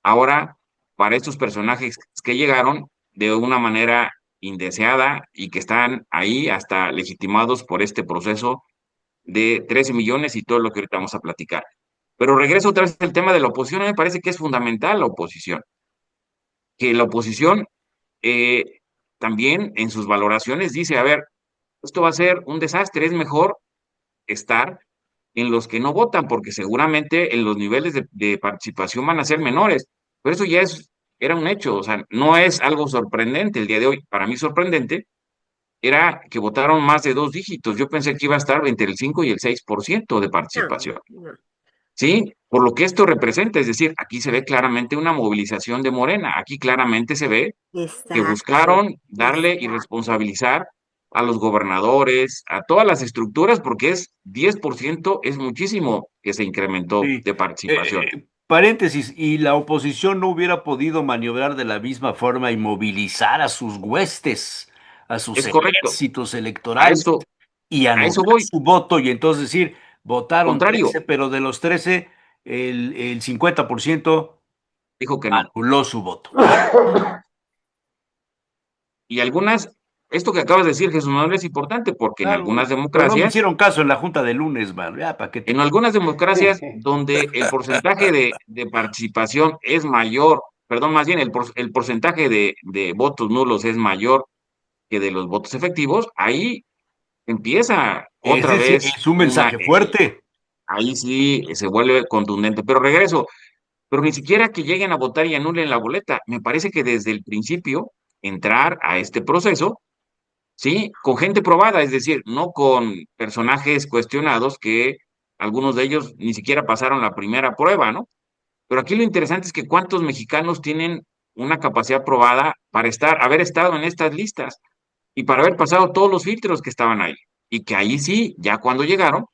ahora para estos personajes que llegaron de una manera indeseada y que están ahí hasta legitimados por este proceso de 13 millones y todo lo que ahorita vamos a platicar. Pero regreso otra vez al tema de la oposición. A mí me parece que es fundamental la oposición, que la oposición eh, también en sus valoraciones dice, a ver, esto va a ser un desastre, es mejor estar en los que no votan, porque seguramente en los niveles de participación van a ser menores. Pero eso ya era un hecho, o sea, no es algo sorprendente el día de hoy. Para mí sorprendente era que votaron más de dos dígitos. Yo pensé que iba a estar entre el 5 y el 6% de No, participación. no. ¿Sí? Por lo que esto representa, es decir, aquí se ve claramente una movilización de Morena, aquí claramente se ve que Exacto, buscaron darle y exacto. responsabilizar a los gobernadores, a todas las estructuras, porque es 10% es muchísimo que se incrementó Sí. de participación. Paréntesis, y la oposición no hubiera podido maniobrar de la misma forma y movilizar a sus huestes, a sus Es correcto. ejércitos A electorales eso, y a eso anular voy. su voto y entonces decir, votaron Contrario, 13, pero de los 13, el 50% dijo que no. anuló su voto. Y algunas, esto que acabas de decir, Jesús Manuel, es importante porque Claro, pero no me hicieron caso en la junta de lunes, man. Ya, ¿para qué te en cuento? algunas democracias donde el porcentaje de participación es mayor, perdón, más bien el porcentaje de votos nulos es mayor que de los votos efectivos, ahí empieza otra Ese sí vez es un mensaje fuerte. ahí sí se vuelve contundente. Pero regreso, pero ni siquiera que lleguen a votar y anulen la boleta. Me parece que desde el principio entrar a este proceso, ¿sí? Con gente probada, es decir, no con personajes cuestionados que algunos de ellos ni siquiera pasaron la primera prueba, ¿no? Pero aquí lo interesante es que cuántos mexicanos tienen una capacidad probada para haber estado en estas listas y para haber pasado todos los filtros que estaban ahí. Y que ahí sí, ya cuando llegaron,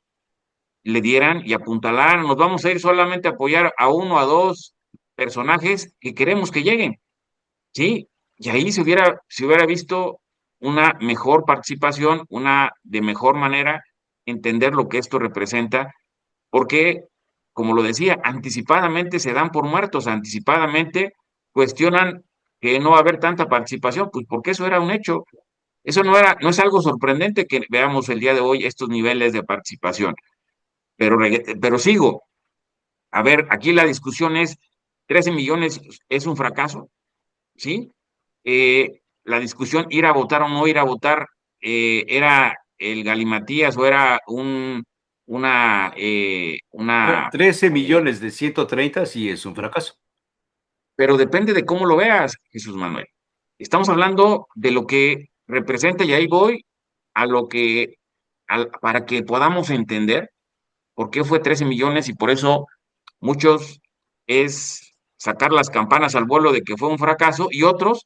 le dieran y apuntalaran, nos vamos a ir solamente a apoyar a uno, a dos personajes que queremos que lleguen, ¿sí? Y ahí se hubiera visto una mejor participación, una de mejor manera entender lo que esto representa, porque, como lo decía, anticipadamente se dan por muertos, anticipadamente cuestionan que no va a haber tanta participación, pues porque eso era un hecho. Eso no es algo sorprendente que veamos el día de hoy estos niveles de participación. Pero sigo. A ver, aquí la discusión es, 13 millones es un fracaso, ¿sí? La discusión, ir a votar o no ir a votar, era el galimatías o era No, 13 eh, millones de 130 sí es un fracaso. pero depende de cómo lo veas, Jesús Manuel. Estamos hablando de lo que representa, y ahí voy a lo que, para que podamos entender por qué fue 13 millones y por eso muchos es sacar las campanas al vuelo de que fue un fracaso y otros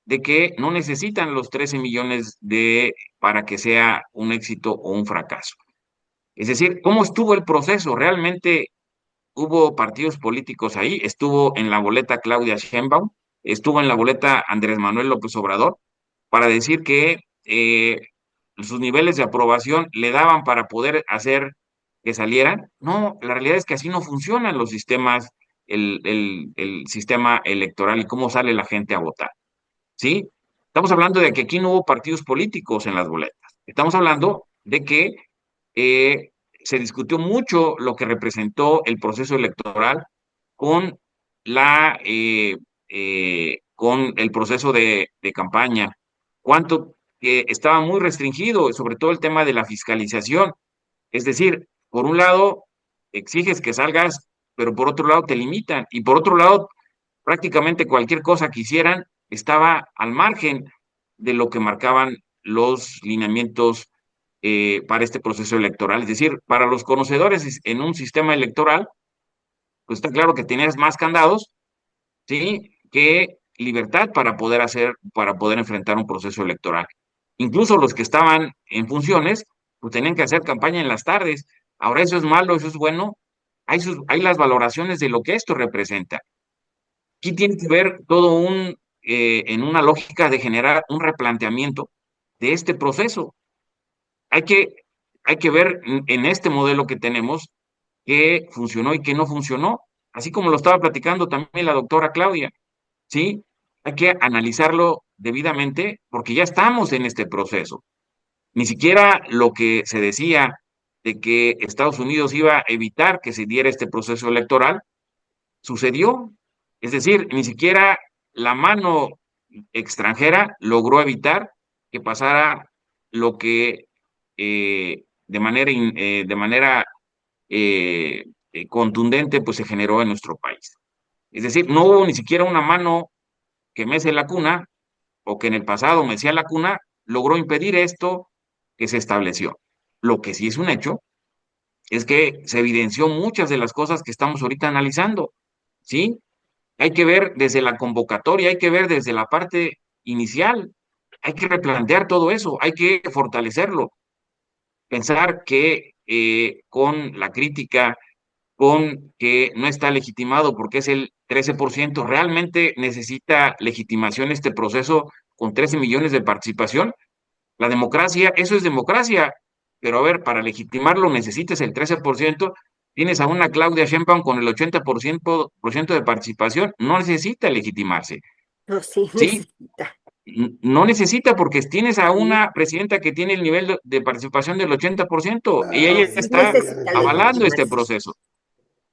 de que no necesitan los 13 millones para que sea un éxito o un fracaso. Es decir, ¿cómo estuvo el proceso? ¿Realmente hubo partidos políticos ahí? ¿Estuvo en la boleta Claudia Sheinbaum? ¿Estuvo en la boleta Andrés Manuel López Obrador? Para decir que sus niveles de aprobación le daban para poder hacer que salieran. No, la realidad es que así no funcionan los sistemas, el sistema electoral y cómo sale la gente a votar. ¿Sí? Estamos hablando de que aquí no hubo partidos políticos en las boletas. Estamos hablando de que eh, se discutió mucho lo que representó el proceso electoral con con el proceso de campaña. Cuánto estaba muy restringido, sobre todo el tema de la fiscalización. Es decir, por un lado, exiges que salgas, pero por otro lado te limitan. Y por otro lado, prácticamente cualquier cosa que hicieran estaba al margen de lo que marcaban los lineamientos para este proceso electoral. Es decir, para los conocedores en un sistema electoral, pues está claro que tenías más candados, ¿sí? Que libertad para poder enfrentar un proceso electoral. Incluso los que estaban en funciones, pues tenían que hacer campaña en las tardes. Ahora eso es malo, eso es bueno. Hay las valoraciones de lo que esto representa. Aquí tiene que ver en una lógica de generar un replanteamiento de este proceso. Hay que, hay que ver en este modelo que tenemos qué funcionó y qué no funcionó, así como lo estaba platicando también la doctora Claudia, ¿sí? Hay que analizarlo debidamente porque ya estamos en este proceso. Ni siquiera lo que se decía de que Estados Unidos iba a evitar que se diera este proceso electoral sucedió. Es decir, ni siquiera la mano extranjera logró evitar que pasara lo que de manera contundente pues se generó en nuestro país. Es decir, no hubo ni siquiera una mano que mece la cuna o que en el pasado mecía la cuna, logró impedir esto que se estableció. Lo que sí es un hecho es que se evidenció muchas de las cosas que estamos ahorita analizando, ¿sí? Hay que ver desde la convocatoria, hay que ver desde la parte inicial, hay que replantear todo eso, hay que fortalecerlo, pensar que con la crítica, con que no está legitimado porque es el 13%, ¿realmente necesita legitimación este proceso con 13 millones de participación? La democracia, eso es democracia, pero a ver, para legitimarlo necesitas el 13%. Tienes a una Claudia Sheinbaum con el 80% de participación, no necesita legitimarse, No, sí ¿sí? necesita. No necesita porque tienes a Sí, una presidenta que tiene el nivel de participación del 80% y No, ella sí está ya necesita avalando este legitimarse. proceso.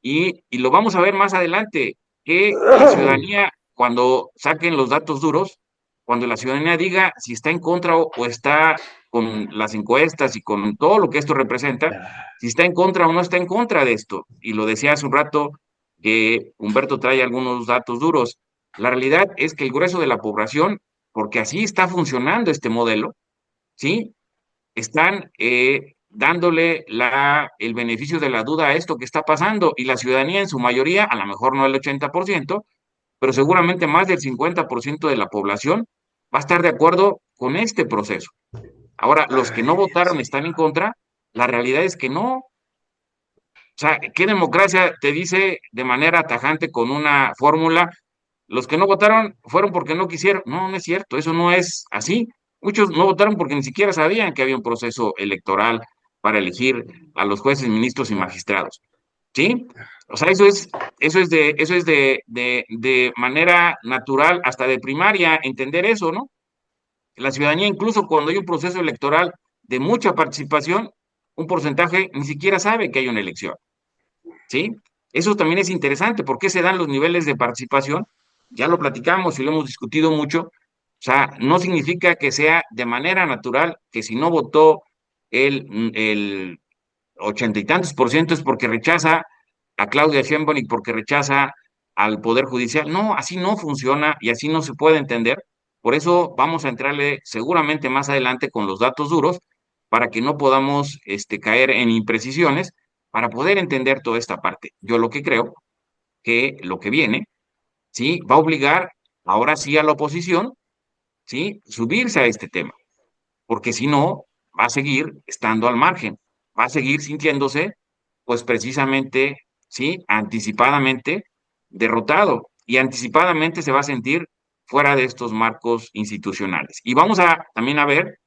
Y lo vamos a ver más adelante, que la ciudadanía, cuando saquen los datos duros, cuando la ciudadanía diga si está en contra o está con las encuestas y con todo lo que esto representa, si está en contra o no está en contra de esto. Y lo decía hace un rato que Humberto trae algunos datos duros. La realidad es que el grueso de la población, porque así está funcionando este modelo, ¿sí? Están dándole el beneficio de la duda a esto que está pasando y la ciudadanía en su mayoría, a lo mejor no el 80%, pero seguramente más del 50% de la población va a estar de acuerdo con este proceso. Ahora, los que no Ay, Dios votaron están en mío. contra, la realidad es que no. O sea, ¿qué democracia te dice de manera tajante con una fórmula? Los que no votaron fueron porque no quisieron. No, no es cierto, eso no es así. Muchos no votaron porque ni siquiera sabían que había un proceso electoral para elegir a los jueces, ministros y magistrados. ¿Sí? O sea, eso es de manera natural, hasta de primaria, entender eso, ¿no? La ciudadanía, incluso cuando hay un proceso electoral de mucha participación, un porcentaje ni siquiera sabe que hay una elección. ¿Sí? Eso también es interesante. ¿Por qué se dan los niveles de participación? Ya lo platicamos y lo hemos discutido mucho. O sea, no significa que sea de manera natural que si no votó el 80 y tantos por ciento es porque rechaza a Claudia Sheinbaum y porque rechaza al Poder Judicial. No, así no funciona y así no se puede entender. Por eso vamos a entrarle seguramente más adelante con los datos duros para que no podamos caer en imprecisiones, para poder entender toda esta parte. Yo lo que creo que lo que viene, ¿sí? Va a obligar ahora sí a la oposición, ¿sí? Subirse a este tema, porque si no, va a seguir estando al margen, va a seguir sintiéndose, pues precisamente, ¿sí? Anticipadamente derrotado y anticipadamente se va a sentir fuera de estos marcos institucionales. Y vamos a también a ver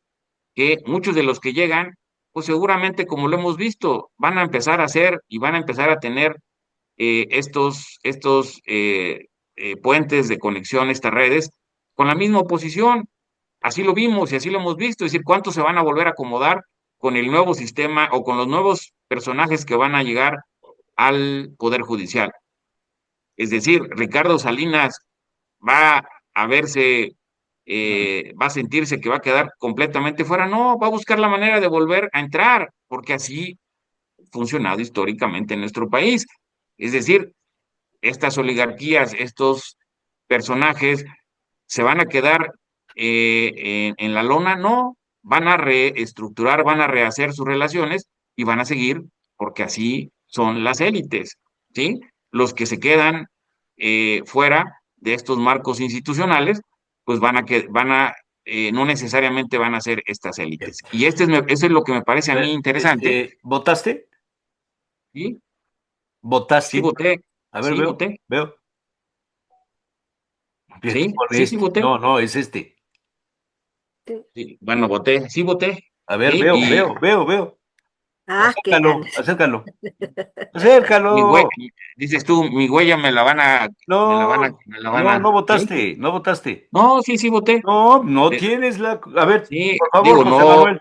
que muchos de los que llegan, pues seguramente, como lo hemos visto, van a empezar a hacer y van a empezar a tener estos puentes de conexión, estas redes, con la misma oposición. Así lo vimos y así lo hemos visto. Es decir, cuántos se van a volver a acomodar con el nuevo sistema o con los nuevos personajes que van a llegar al Poder Judicial. Es decir, Ricardo Salinas va a verse, va a sentirse que va a quedar completamente fuera. No, va a buscar la manera de volver a entrar, porque así ha funcionado históricamente en nuestro país. Es decir, estas oligarquías, estos personajes, ¿se van a quedar en la lona? No, van a reestructurar, van a rehacer sus relaciones y van a seguir porque así son las élites, ¿sí? Los que se quedan fuera de estos marcos institucionales, pues no necesariamente van a ser estas élites. Y eso es lo que me parece a mí interesante, ¿Votaste? ¿sí? Sí ¿Votaste? voté, A ver, sí veo, voté, veo. Aquí sí, pone sí, sí este. voté. No, no, es este. Sí. Sí, bueno, voté, sí voté, A ver, ¿sí? veo, Y veo, veo, veo. Ah, qué Acércalo, ganas. acércalo. mi hue- Acércalo. dices tú, mi huella me la van a, me la van a, No, me la van no, a, no ¿sí? votaste, no votaste. No, sí, sí voté. No, no Eh, tienes la. A ver, sí, por favor, digo, José no, Manuel.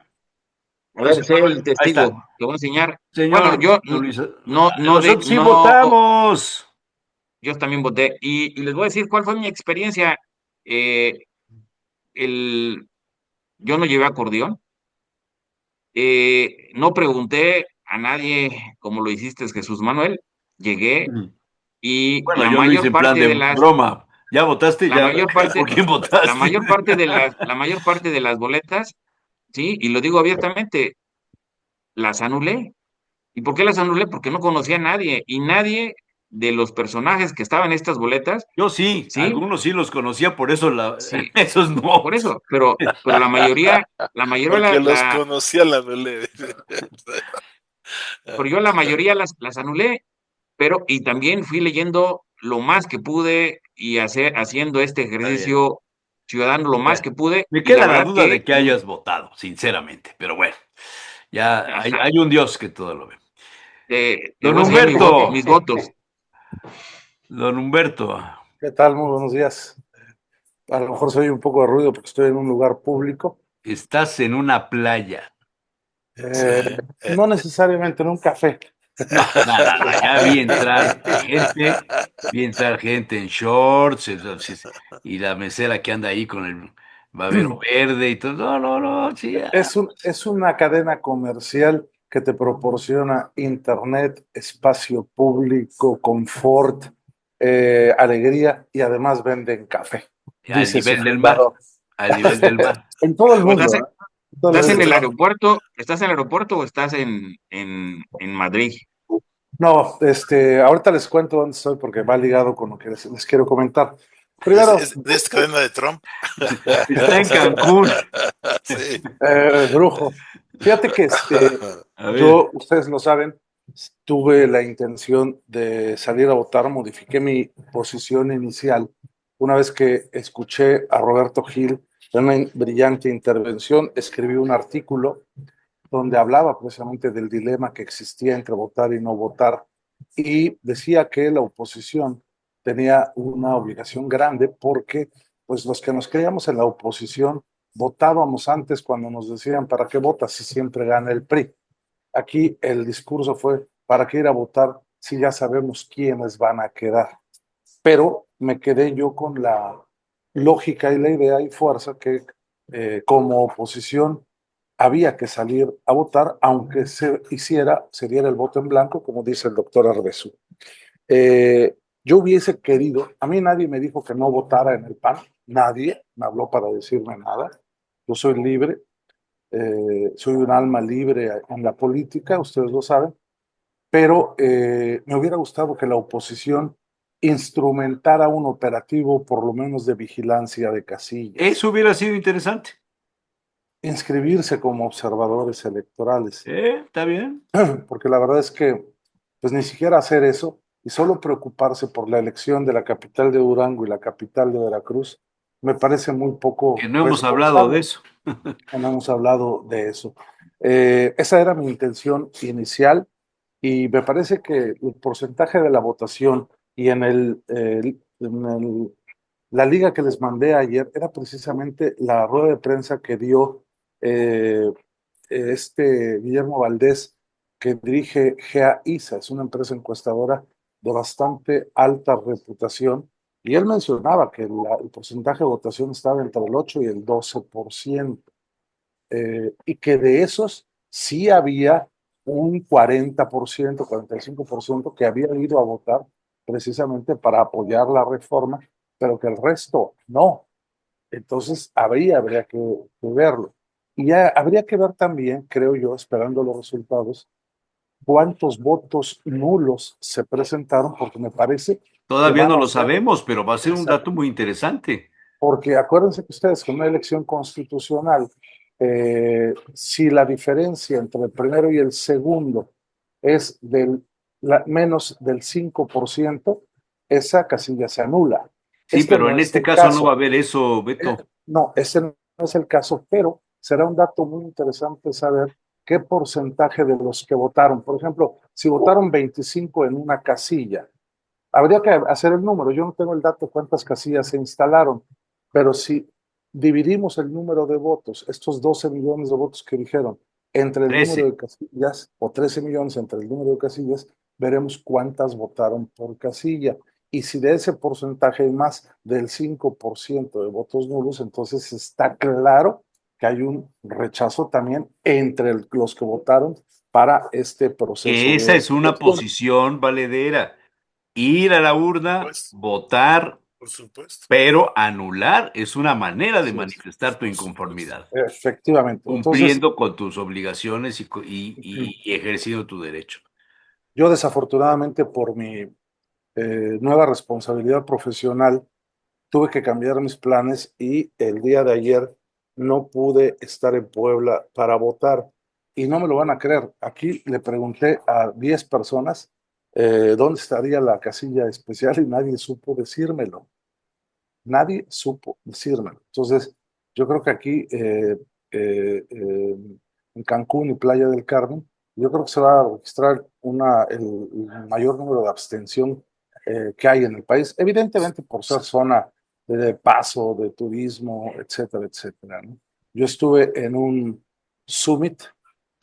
a José ver, sé el Manuel, ahí está. testigo, te voy a enseñar. Bueno, Señor yo don Luis, nosotros sí no, votamos. yo también voté. Y les voy a decir cuál fue mi experiencia. Eh, el, yo no llevé acordeón, no pregunté a nadie como lo hiciste, Jesús Manuel. Llegué Ujú. y Bueno, la yo lo hice mayor en plan parte de de las, broma. ¿Ya votaste? la ¿Ya? mayor parte, ¿Por quién la votaste? mayor parte de la mayor parte de las boletas, sí, y lo digo abiertamente, las anulé. ¿Y por qué las anulé? Porque no conocía a nadie, y nadie de los personajes que estaban en estas boletas, Yo sí, sí, algunos sí los conocía, por eso sí, esos no. por eso, pero la mayoría Porque los conocía la Belén. pero yo la mayoría las anulé, pero y también fui leyendo lo más que pude y haciendo este Está bien. ejercicio ciudadano lo más Bueno, que pude, me y la queda la verdad duda que de que hayas votado, sinceramente, pero bueno, ya hay, ajá, hay un Dios que todo lo ve. te Don voy a enseñar Humberto, mis votos. don Humberto, ¿Qué tal? Muy buenos días. A lo mejor se oye un poco de ruido porque estoy en un lugar público. estás en una playa. Sí. Eh, no necesariamente en un café. No, no, no, no, ya vi entrar gente en shorts, entonces, y la mesera que anda ahí con el babero verde y todo. No, no, no, sí, ya. Es una cadena comercial que te proporciona internet, espacio público, confort, alegría y además venden café, Al dice su nivel del mar, fundador. al nivel del mar. En todo el Bueno, ¿Estás, mundo, ¿eh? En todo el estás en mundo. el Trump, aeropuerto? ¿Estás en el aeropuerto o estás en Madrid? No, ahorita les cuento dónde estoy porque va ligado con lo que les quiero comentar. Primero, es de esta cadena de Trump. Está en Cancún. Sí. Brujo. Fíjate que A ver, ustedes lo saben, tuve la intención de salir a votar, modifiqué mi posición inicial una vez que escuché a Roberto Gil en una brillante intervención, escribí un artículo donde hablaba precisamente del dilema que existía entre votar y no votar y decía que la oposición tenía una obligación grande porque pues los que nos creíamos en la oposición votábamos antes cuando nos decían ¿para qué votas si siempre gana el PRI? Aquí el discurso fue ¿para qué ir a votar si ya sabemos quiénes van a quedar? Pero me quedé yo con la lógica y la idea y fuerza que como oposición había que salir a votar, aunque se diera el voto en blanco, como dice el doctor Arbezu. Yo hubiese querido, a mí nadie me dijo que no votara en el PAN, nadie me habló para decirme nada. Yo soy libre, soy un alma libre en la política, ustedes lo saben, pero me hubiera gustado que la oposición instrumentara un operativo por lo menos de vigilancia de casillas, eso hubiera sido interesante. inscribirse como observadores electorales, Está bien. porque la verdad es que pues ni siquiera hacer eso y solo preocuparse por la elección de la capital de Durango y la capital de Veracruz me parece muy Que poco no hemos hablado de responsable. eso. No hemos hablado de eso. Esa era mi intención inicial y me parece que el porcentaje de la votación y la liga que les mandé ayer era precisamente la rueda de prensa que dio eh, Guillermo Valdés, que dirige GEA-ISA, es una empresa encuestadora de bastante alta reputación, y él mencionaba que el porcentaje de votación estaba entre el 8 y el 12%, y que de esos sí había un 40%, 45% que había ido a votar precisamente para apoyar la reforma, pero que el resto no. Entonces habría que verlo. Y ya habría que ver también, creo yo, esperando los resultados, cuántos votos nulos se presentaron, porque me parece que Todavía van no a lo ser, sabemos, pero va a ser un exacto, dato muy interesante. porque acuérdense que ustedes con una elección constitucional, si la diferencia entre el primero y el segundo es menos del 5%, esa casilla se anula. Sí, Este pero no en es este el caso no va a caso. haber eso, Beto. No, ese no es el caso, pero será un dato muy interesante saber qué porcentaje de los que votaron, por ejemplo, si votaron 25 en una casilla, habría que hacer el número. Yo no tengo el dato cuántas casillas se instalaron, pero si dividimos el número de votos, estos 12 millones de votos que dijeron, entre el número 13. de casillas, o 13 millones entre el número de casillas, veremos cuántas votaron por casilla. Y si de ese porcentaje hay más del 5% de votos nulos, entonces está claro que hay un rechazo también entre los que votaron para este proceso Que esa de es una elección. posición valedera. Ir a la urna, Pues, votar, por supuesto. pero anular es una manera de Sí, manifestar tu Por supuesto. inconformidad, efectivamente. Entonces, cumpliendo con tus obligaciones y ejerciendo tu derecho. yo desafortunadamente por mi nueva responsabilidad profesional, tuve que cambiar mis planes y el día de ayer no pude estar en Puebla para votar. Y no me lo van a creer. Aquí le pregunté a 10 personas dónde estaría la casilla especial y nadie supo decírmelo. Nadie supo decírmelo. Entonces, yo creo que aquí en Cancún y Playa del Carmen, yo creo que se va a registrar el mayor número de abstención que hay en el país, evidentemente por ser zona de paso, de turismo, etcétera, etcétera, ¿no? Yo estuve en un summit,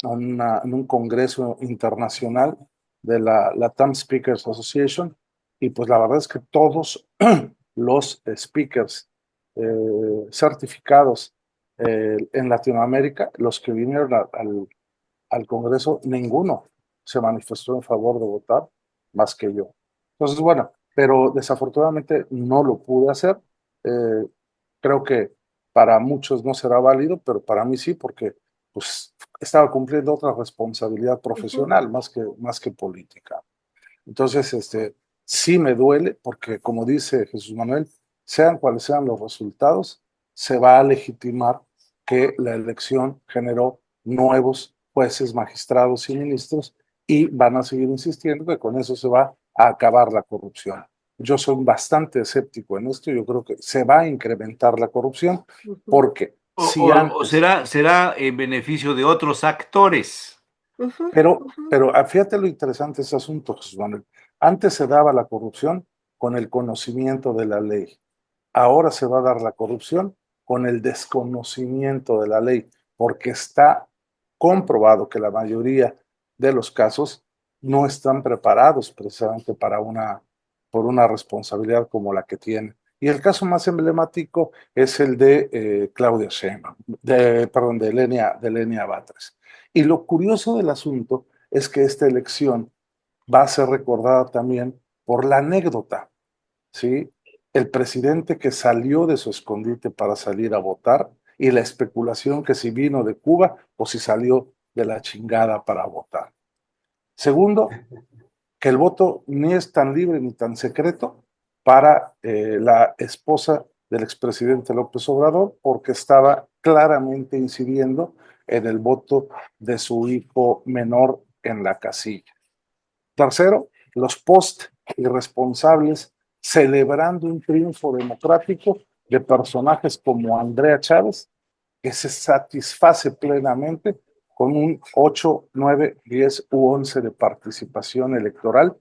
en un congreso internacional de la Latam Speakers Association, y pues la verdad es que todos los speakers certificados en Latinoamérica, los que vinieron al Congreso, ninguno se manifestó en favor de votar más que yo. Entonces, bueno, pero desafortunadamente no lo pude hacer. Eh, Creo que para muchos no será válido, pero para mí sí, porque pues estaba cumpliendo otra responsabilidad Ujú, profesional más que política. Entonces, sí me duele porque, como dice Jesús Manuel, sean cuales sean los resultados, se va a legitimar que la elección generó nuevos jueces, magistrados y ministros y van a seguir insistiendo que con eso se va a acabar la corrupción. Yo soy bastante escéptico en esto, yo creo que se va a incrementar la corrupción ujú, porque O, si o antes, será en beneficio de otros actores. ujú, ujú. pero fíjate lo interesante de ese asunto, Jesús Manuel. Antes se daba la corrupción con el conocimiento de la ley. Ahora se va a dar la corrupción con el desconocimiento de la ley, porque está comprobado que la mayoría de los casos no están preparados precisamente por una responsabilidad como la que tiene. Y el caso más emblemático es el de Claudia Sheinbaum, perdón, de Lenia Batres. Y lo curioso del asunto es que esta elección va a ser recordada también por la anécdota, ¿sí? El presidente que salió de su escondite para salir a votar y la especulación que si vino de Cuba o si salió de la chingada para votar. Segundo, que el voto ni es tan libre ni tan secreto para la esposa del expresidente López Obrador, porque estaba claramente incidiendo en el voto de su hijo menor en la casilla. Tercero, los post irresponsables celebrando un triunfo democrático de personajes como Andrea Chávez, que se satisface plenamente con un 8, 9, 10 u 11 de participación electoral,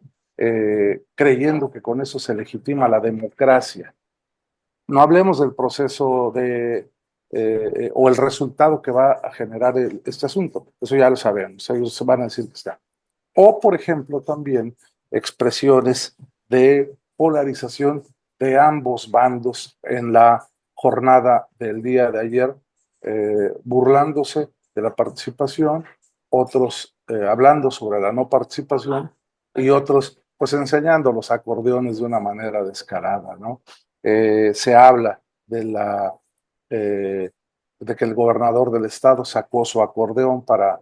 creyendo que con eso se legitima la democracia. No hablemos del proceso o el resultado que va a generar este asunto, eso ya lo sabemos, ellos se van a decir que está. O, por ejemplo, también expresiones de polarización de ambos bandos en la jornada del día de ayer, burlándose de la participación, otros hablando sobre la no participación y otros pues enseñando los acordeones de una manera descarada, ¿no? Se habla eh, de que el gobernador del estado sacó su acordeón para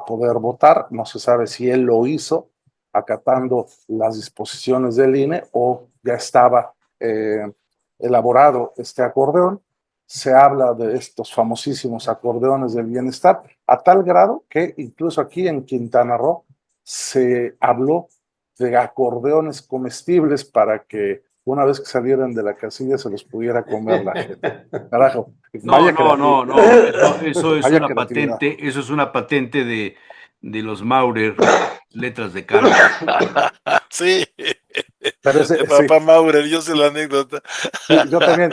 poder votar. No se sabe si él lo hizo acatando las disposiciones del INE o ya estaba elaborado este acordeón. Se habla de estos famosísimos acordeones del bienestar, a tal grado que incluso aquí en Quintana Roo se habló de acordeones comestibles para que una vez que salieran de la casilla se los pudiera comer la gente. Carajo, No, vaya no, no, creatividad. no. Eso es Vaya una creatividad. patente, eso es una patente de los Maurer, letras de Carlos. Sí, Pero de ese, sí, papá Maurer, yo sé la anécdota. sí, yo también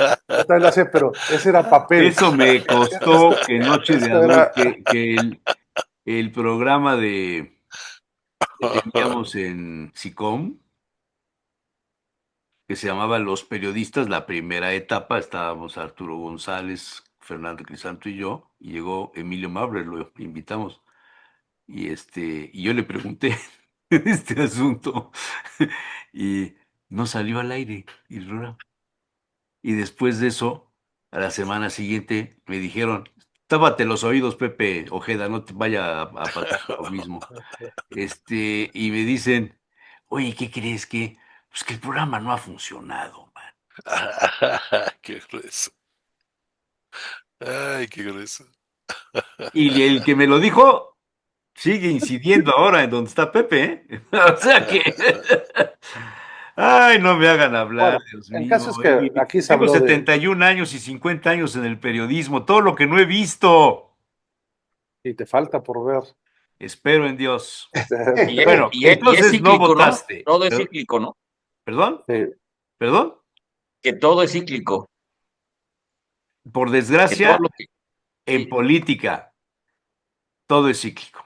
lo sé, pero ese era papel. Eso me Esto, costó que Noche de esto Adult, era, que el programa que teníamos en SICOM, que se llamaba Los Periodistas, la primera etapa, estábamos Arturo González, Fernando Crisanto y yo, y llegó Emilio Maurer, lo invitamos, y yo le pregunté, en este asunto. Y no salió al aire el programa. Y después de eso, a la semana siguiente, me dijeron, tápate los oídos, Pepe Ojeda, no te vaya a pasar lo mismo. Y me dicen, oye, ¿qué crees que? Pues que el programa no ha funcionado, man. Qué grueso. Ay, qué grueso. Y el que me lo dijo sigue incidiendo ahora en donde está Pepe, ¿eh? O sea que... Ay, no me hagan hablar, Bueno, Dios el mío. caso es que aquí se Tengo habló de, 71 años y 50 años en el periodismo, todo lo que no he visto. y te falta por ver. Espero en Dios. Y, e- Bueno, y es entonces no cíclico, ¿no? votaste. Todo es cíclico, ¿no? ¿Perdón? Sí, ¿Perdón? Que todo es cíclico, Por que todo desgracia, lo que... en Sí, política, todo es cíclico.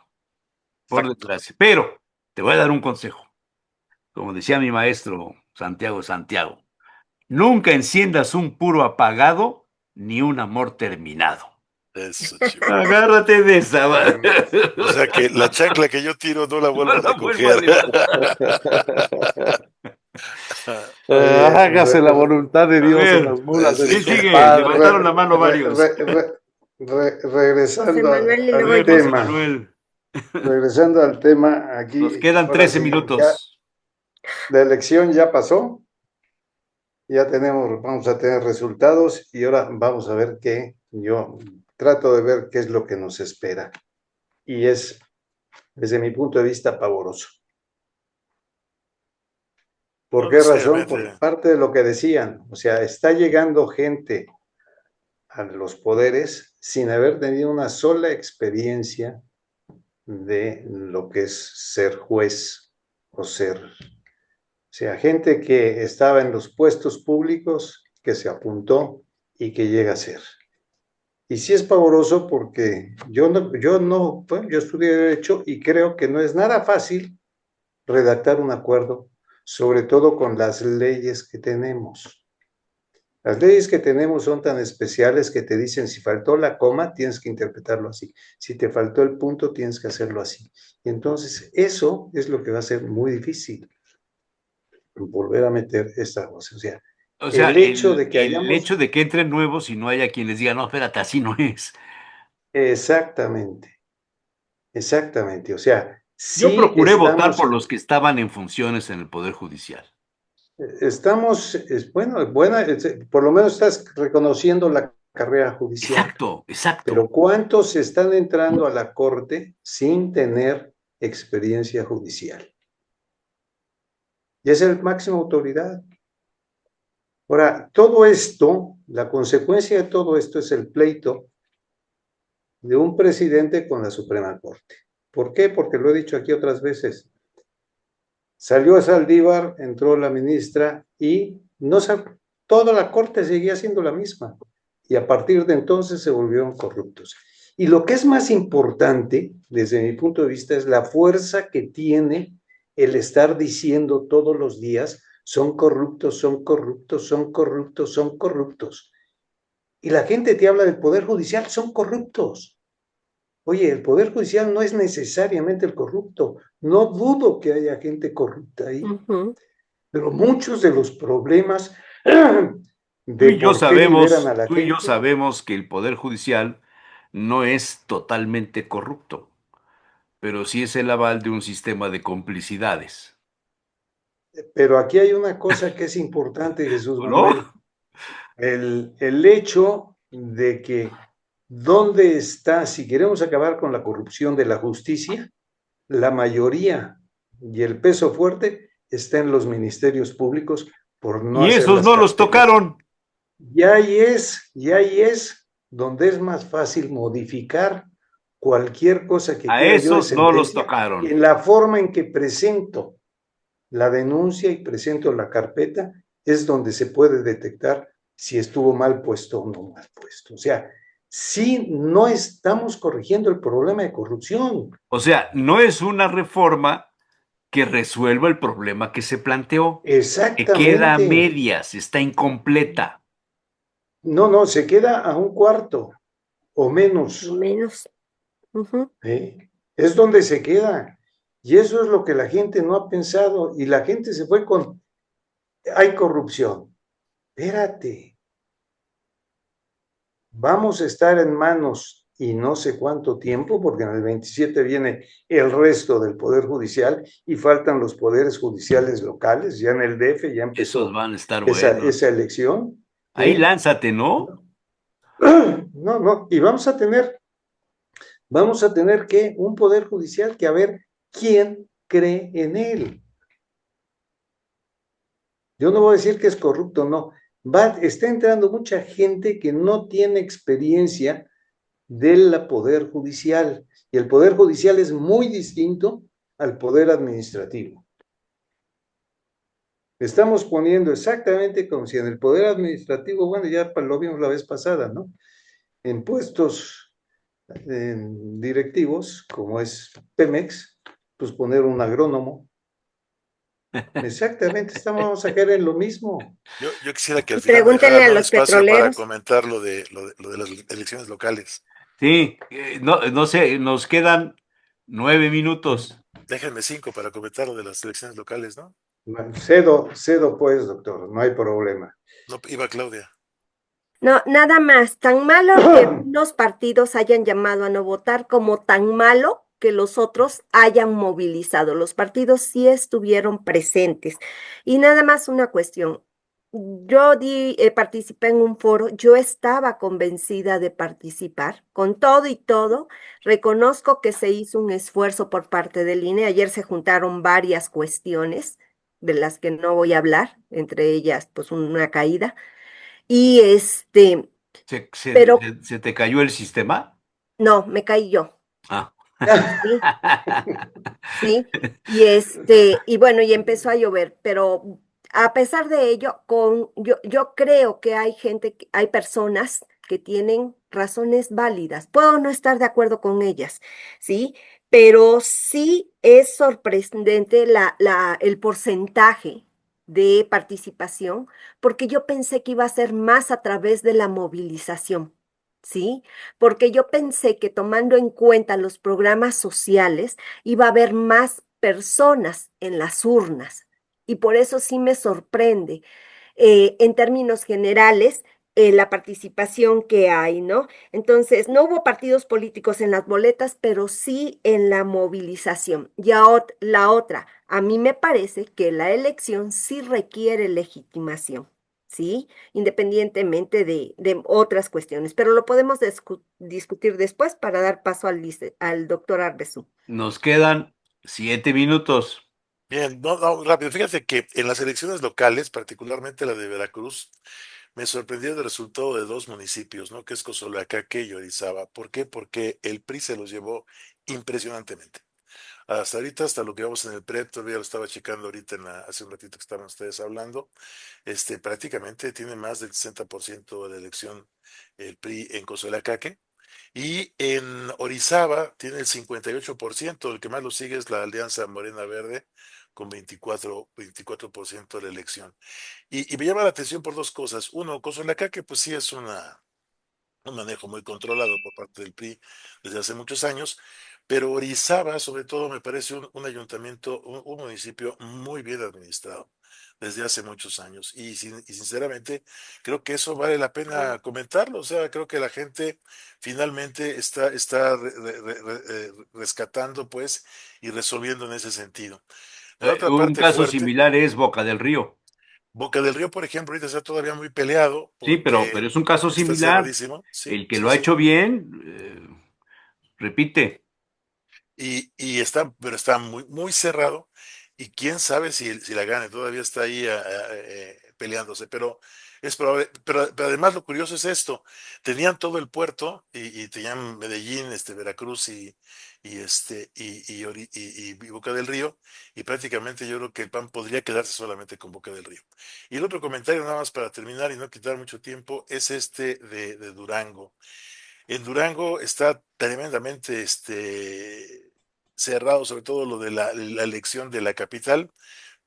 Por exacto. desgracia. Pero te voy a dar un consejo. Como decía mi maestro Santiago, nunca enciendas un puro apagado ni un amor terminado. Eso, chivo. Agárrate de esa. O sea que la chancla que yo tiro no la No vuelvo a la vuelvo a recoger. levantar. Oye, hágase la voluntad de A Dios en ver, las mulas de ¿quién mi Sí. sigue? compadre. Levantaron la mano re- varios. re- re- José regresando Manuel y A luego al ver, yo. José tema, Manuel, regresando al tema, nos aquí, quedan ahora 13 sí, ya minutos. la elección ya pasó, ya tenemos, vamos a tener resultados y ahora vamos a ver qué, yo trato de ver qué es lo que nos espera. Y es, desde mi punto de vista, pavoroso. ¿Por No qué razón? Por necesariamente. parte de lo que decían, o sea, está llegando gente a los poderes sin haber tenido una sola experiencia de lo que es ser juez o ser, o sea, gente que estaba en los puestos públicos, que se apuntó y que llega a ser. Y sí es pavoroso porque bueno, yo estudié Derecho y creo que no es nada fácil redactar un acuerdo, sobre todo con las leyes que tenemos. Las leyes que tenemos son tan especiales que te dicen si faltó la coma, tienes que interpretarlo así. Si te faltó el punto, tienes que hacerlo así. Y entonces eso es lo que va a ser muy difícil, volver a meter esta cosa. O sea, O sea, el hecho de que el hayamos, hecho de que entren nuevos y no haya quien les diga, no, espérate, así no es. exactamente, exactamente. O sea, Yo sí procuré votar por estamos, los que estaban en funciones en el Poder Judicial. por lo menos estás reconociendo la carrera judicial. Exacto, exacto. Pero ¿cuántos están entrando a la corte sin tener experiencia judicial? Y es el máximo autoridad. Ahora, todo esto, la consecuencia de todo esto es el pleito de un presidente con la Suprema Corte. ¿Por qué? Porque lo he dicho aquí otras veces. Salió a Saldívar, entró la ministra y no toda la corte seguía siendo la misma. Y a partir de entonces se volvieron corruptos. Y lo que es más importante, desde mi punto de vista, es la fuerza que tiene el estar diciendo todos los días, son corruptos, son corruptos, son corruptos, son corruptos. Y la gente te habla del Poder Judicial, son corruptos. Oye, el Poder Judicial no es necesariamente el corrupto. No dudo que haya gente corrupta ahí, pero muchos de los problemas Tú de y yo por qué liberan a la tú y yo gente, sabemos que el Poder Judicial no es totalmente corrupto, pero sí es el aval de un sistema de complicidades. pero aquí hay una cosa que es importante, Jesús ¿O no? Manuel. El hecho de que dónde está, si queremos acabar con la corrupción de la justicia, la mayoría y el peso fuerte está en los ministerios públicos por no Y hacer esos las no los carteras. tocaron. Y ahí es donde es más fácil modificar cualquier cosa que A quiera yo de esos no los sentencia tocaron. en la forma en que presento la denuncia y presento la carpeta, es donde se puede detectar si estuvo mal puesto o no mal puesto. O sea, si no estamos corrigiendo el problema de corrupción. O sea, no es una reforma que resuelva el problema que se planteó, que queda a Exactamente. medias, está incompleta. No, se queda a un cuarto o menos. Menos. Ujú. Es donde se queda. Y eso es lo que la gente no ha pensado, y la gente se fue con, hay corrupción. Espérate, vamos a estar en manos y no sé cuánto tiempo, porque en el 27 viene el resto del Poder Judicial y faltan los poderes judiciales locales, ya en el DF ya Esos empezó van a estar esa buenos. elección. Ahí lánzate, ¿no? No, no, y vamos a tener que un Poder Judicial que a ver quién cree en él. Yo no voy a decir que es corrupto, no. Está entrando mucha gente que no tiene experiencia del Poder Judicial. Y el Poder Judicial es muy distinto al Poder Administrativo. Estamos poniendo exactamente como si en el Poder Administrativo, bueno, ya lo vimos la vez pasada, ¿no? En puestos directivos, como es Pemex, pues poner un agrónomo. Exactamente, vamos a caer en lo mismo. Yo quisiera que al Y final me pregúntenle dejaran a un los espacio para petroleros. comentar lo de las elecciones locales. Sí, no sé, nos quedan 9 minutos. Déjenme 5 para comentar lo de las elecciones locales, ¿no? Cedo pues, doctor, no hay problema. No, iba Claudia. No, nada más, tan malo que unos partidos hayan llamado a no votar como tan malo que los otros hayan movilizado. Los partidos sí estuvieron presentes. Y nada más una cuestión. Participé en un foro, yo estaba convencida de participar con todo y todo. Reconozco que se hizo un esfuerzo por parte del INE. Ayer se juntaron varias cuestiones de las que no voy a hablar, entre ellas, pues una caída. Y ¿Se, se- pero se- se te cayó el sistema? no, me caí yo, Ah. ¿sí? Sí, y bueno, y empezó a llover, pero a pesar de ello, yo creo que hay hay personas que tienen razones válidas. Puedo no estar de acuerdo con ellas, ¿sí? Pero sí es sorprendente el porcentaje de participación, porque yo pensé que iba a ser más a través de la movilización. ¿Sí? Porque yo pensé que tomando en cuenta los programas sociales, iba a haber más personas en las urnas. Y por eso sí me sorprende, en términos generales, la participación que hay, ¿no? Entonces, no hubo partidos políticos en las boletas, pero sí en la movilización. Y la otra, a mí me parece que la elección sí requiere legitimación. ¿Sí? Independientemente de otras cuestiones, pero lo podemos discutir después para dar paso al doctor Arbesu. Nos quedan 7 minutos. Bien, no, no, rápido. Fíjate que en las elecciones locales, particularmente la de Veracruz, me sorprendió el resultado de 2 municipios, ¿no? Que es Cozoleacaque y Orizaba. ¿Por qué? Porque el PRI se los llevó impresionantemente. Hasta ahorita, hasta lo que vamos en el PREP, todavía lo estaba checando ahorita hace un ratito que estaban ustedes hablando, prácticamente tiene más del 60% de la elección el PRI en Cozoleacaque. Y en Orizaba tiene el 58%, el que más lo sigue es la Alianza Morena Verde con 24% de la elección. Y me llama la atención por 2 cosas. Uno, Cozoleacaque, pues sí es un manejo muy controlado por parte del PRI desde hace muchos años, pero Orizaba, sobre todo, me parece un ayuntamiento, un municipio muy bien administrado desde hace muchos años. Y sinceramente, creo que eso vale la pena comentarlo. O sea, creo que la gente finalmente está rescatando, pues, y resolviendo en ese sentido. La otra Un parte caso fuerte, similar es Boca del Río. Boca del Río, por ejemplo, ahorita está todavía muy peleado Sí, pero porque es un caso está similar. cerradísimo. Sí, El que sí, lo ha sí. hecho bien, repite. Y pero está muy, muy cerrado. Y quién sabe si la gane, todavía está ahí peleándose, pero es probable. Pero además lo curioso es esto: tenían todo el puerto y tenían Medellín, Veracruz y Boca del Río, y prácticamente yo creo que el PAN podría quedarse solamente con Boca del Río. Y el otro comentario, nada más para terminar y no quitar mucho tiempo, es de Durango. En Durango está tremendamente cerrado, sobre todo lo de la elección de la capital.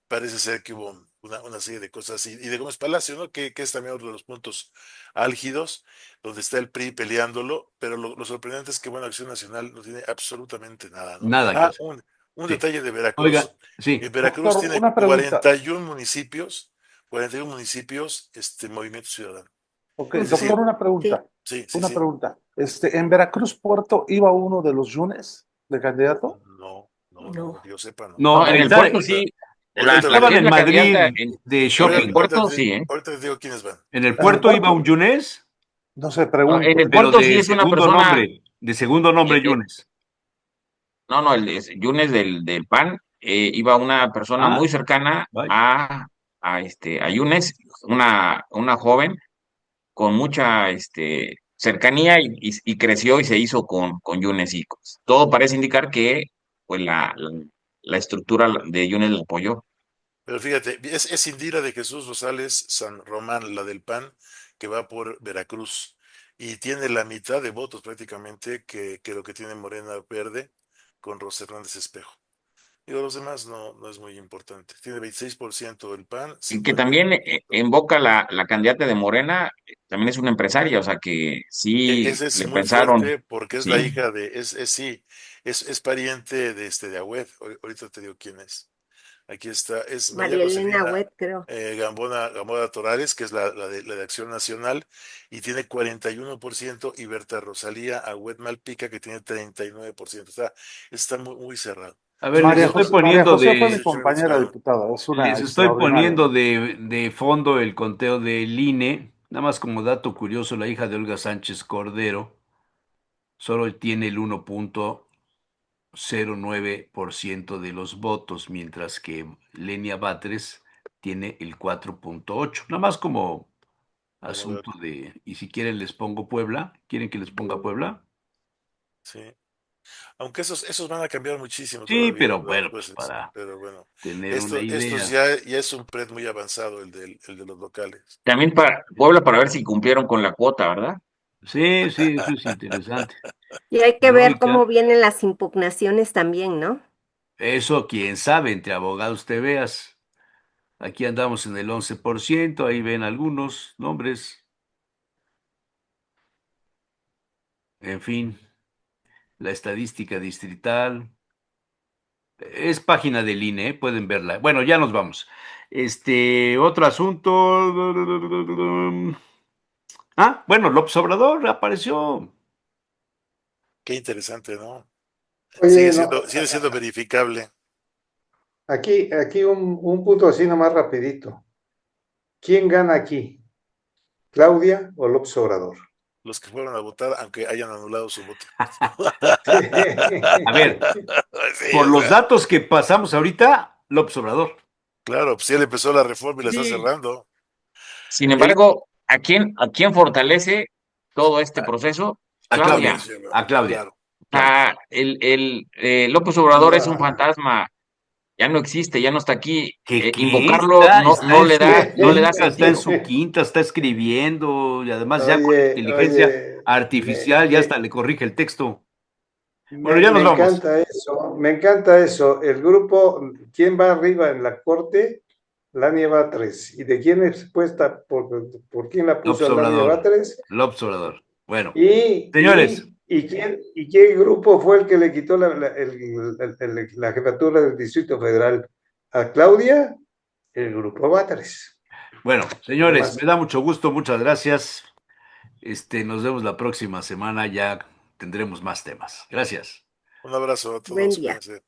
Parece ser que hubo una serie de cosas y de Gómez Palacio, ¿no? Que es también otro de los puntos álgidos, donde está el PRI peleándolo, pero lo sorprendente es que, bueno, Acción Nacional no tiene absolutamente nada, ¿no? Nada que Ah, hacer. Un Sí. detalle de Veracruz. Oiga, sí. En Veracruz Doctor, tiene una pregunta. 41 municipios, Movimiento Ciudadano. Ok, Es doctor, decir, una Sí. pregunta. sí, sí, Una sí. pregunta. ¿En Veracruz Puerto iba uno de los Yunes de candidato? No. Que yo sepa, no. No, No, en el está- puerto sí, Ahorita te lo estaban que digo. es en la candidata Madrid de en el shopping. puerto, sí, ¿eh? Ahorita te digo quiénes van. En el En el puerto iba un puerto, Yunes, no sé, No, en el pregunto. pero puerto sí es una persona, de segundo nombre eh, eh, Yunes. no, Yunes del PAN, iba una persona Ah, muy cercana vaya. a Yunes, una joven con mucha cercanía y creció y se hizo con Yunes y todo parece indicar que pues la estructura de Yunes la apoyó. Pero fíjate, es Indira de Jesús Rosales San Román, la del PAN, que va por Veracruz. Y tiene la mitad de votos prácticamente que lo que tiene Morena Verde con Rosa Hernández Espejo. Digo, los demás no es muy importante. Tiene 26% el PAN, Y que también 51%. invoca la candidata de Morena, también es una empresaria, o sea que sí Ese es le muy pensaron, fuerte porque es la sí. hija sí, es pariente de Agüed. Ahorita te digo quién es. Aquí está, es María María Elena Joselina Wet, creo. Gamboa Torales, que es la de Acción Nacional, y tiene 41%, y Berta Rosalía Agüed Malpica, que tiene 39%. Está muy, muy cerrado. A ver, María José, María José fue mi 18 millones compañera cada uno. diputada, es una les estoy extraordinaria. poniendo de fondo el conteo del INE, nada más como dato curioso, la hija de Olga Sánchez Cordero solo tiene el 1,09% de los votos, mientras que Lenia Batres tiene el 4,8%. Nada más como Como asunto dato, y si quieren les pongo Puebla. ¿Quieren que les ponga Puebla? sí. Aunque esos van a cambiar muchísimo Sí, todavía pero las bueno, pues jueces. para Pero bueno, tener una estos idea. ya es un PRED muy avanzado, el de los locales. También para Puebla para ver si cumplieron con la cuota, ¿verdad? Sí, sí, eso es interesante. Y hay que ver Verónica, cómo vienen las impugnaciones también, ¿no? eso quién sabe, entre abogados te veas. Aquí andamos en el 11%, ahí ven algunos nombres, en fin, la estadística distrital. Es página del INE, pueden verla. Bueno, ya nos vamos. Otro asunto. Ah, bueno, López Obrador apareció. Qué interesante, ¿no? Oye, no, Sigue siendo verificable. aquí un punto así nomás rapidito. ¿Quién gana aquí? ¿Claudia o López Obrador? Los que fueron a votar, aunque hayan anulado su voto. A ver, Sí, por o los sea, datos que pasamos ahorita, López Obrador. claro, pues ya le empezó la reforma y la está Sí. cerrando. Sin Él, embargo, ¿a quién fortalece todo este proceso? A Claudia, Claudia. Claudia Sheinbaum, a Claudia, claro. claro. López Obrador es un No, fantasma, ya no existe, ya no está aquí. ¿Qué? Invocarlo Está no en le su da, no le da finca, está en sentido. su quinta, está escribiendo y además ya con oye, inteligencia oye, artificial ya hasta le corrige el texto. Bueno, me, ya nos me vamos. encanta eso, me encanta eso. El grupo, ¿quién va arriba en la corte? Lania Batres. ¿Y de quién es puesta? ¿Por quién la puso López a Lania Obrador, Batres? López Obrador. Bueno, ¿Y, señores, y, y qué grupo fue el que le quitó la jefatura del Distrito Federal? ¿A Claudia? El grupo Batres. bueno, señores, me Nomás. da mucho gusto, muchas gracias. Nos vemos la próxima semana, ya tendremos más temas. Gracias. Un abrazo a Buen todos, día. cuídense.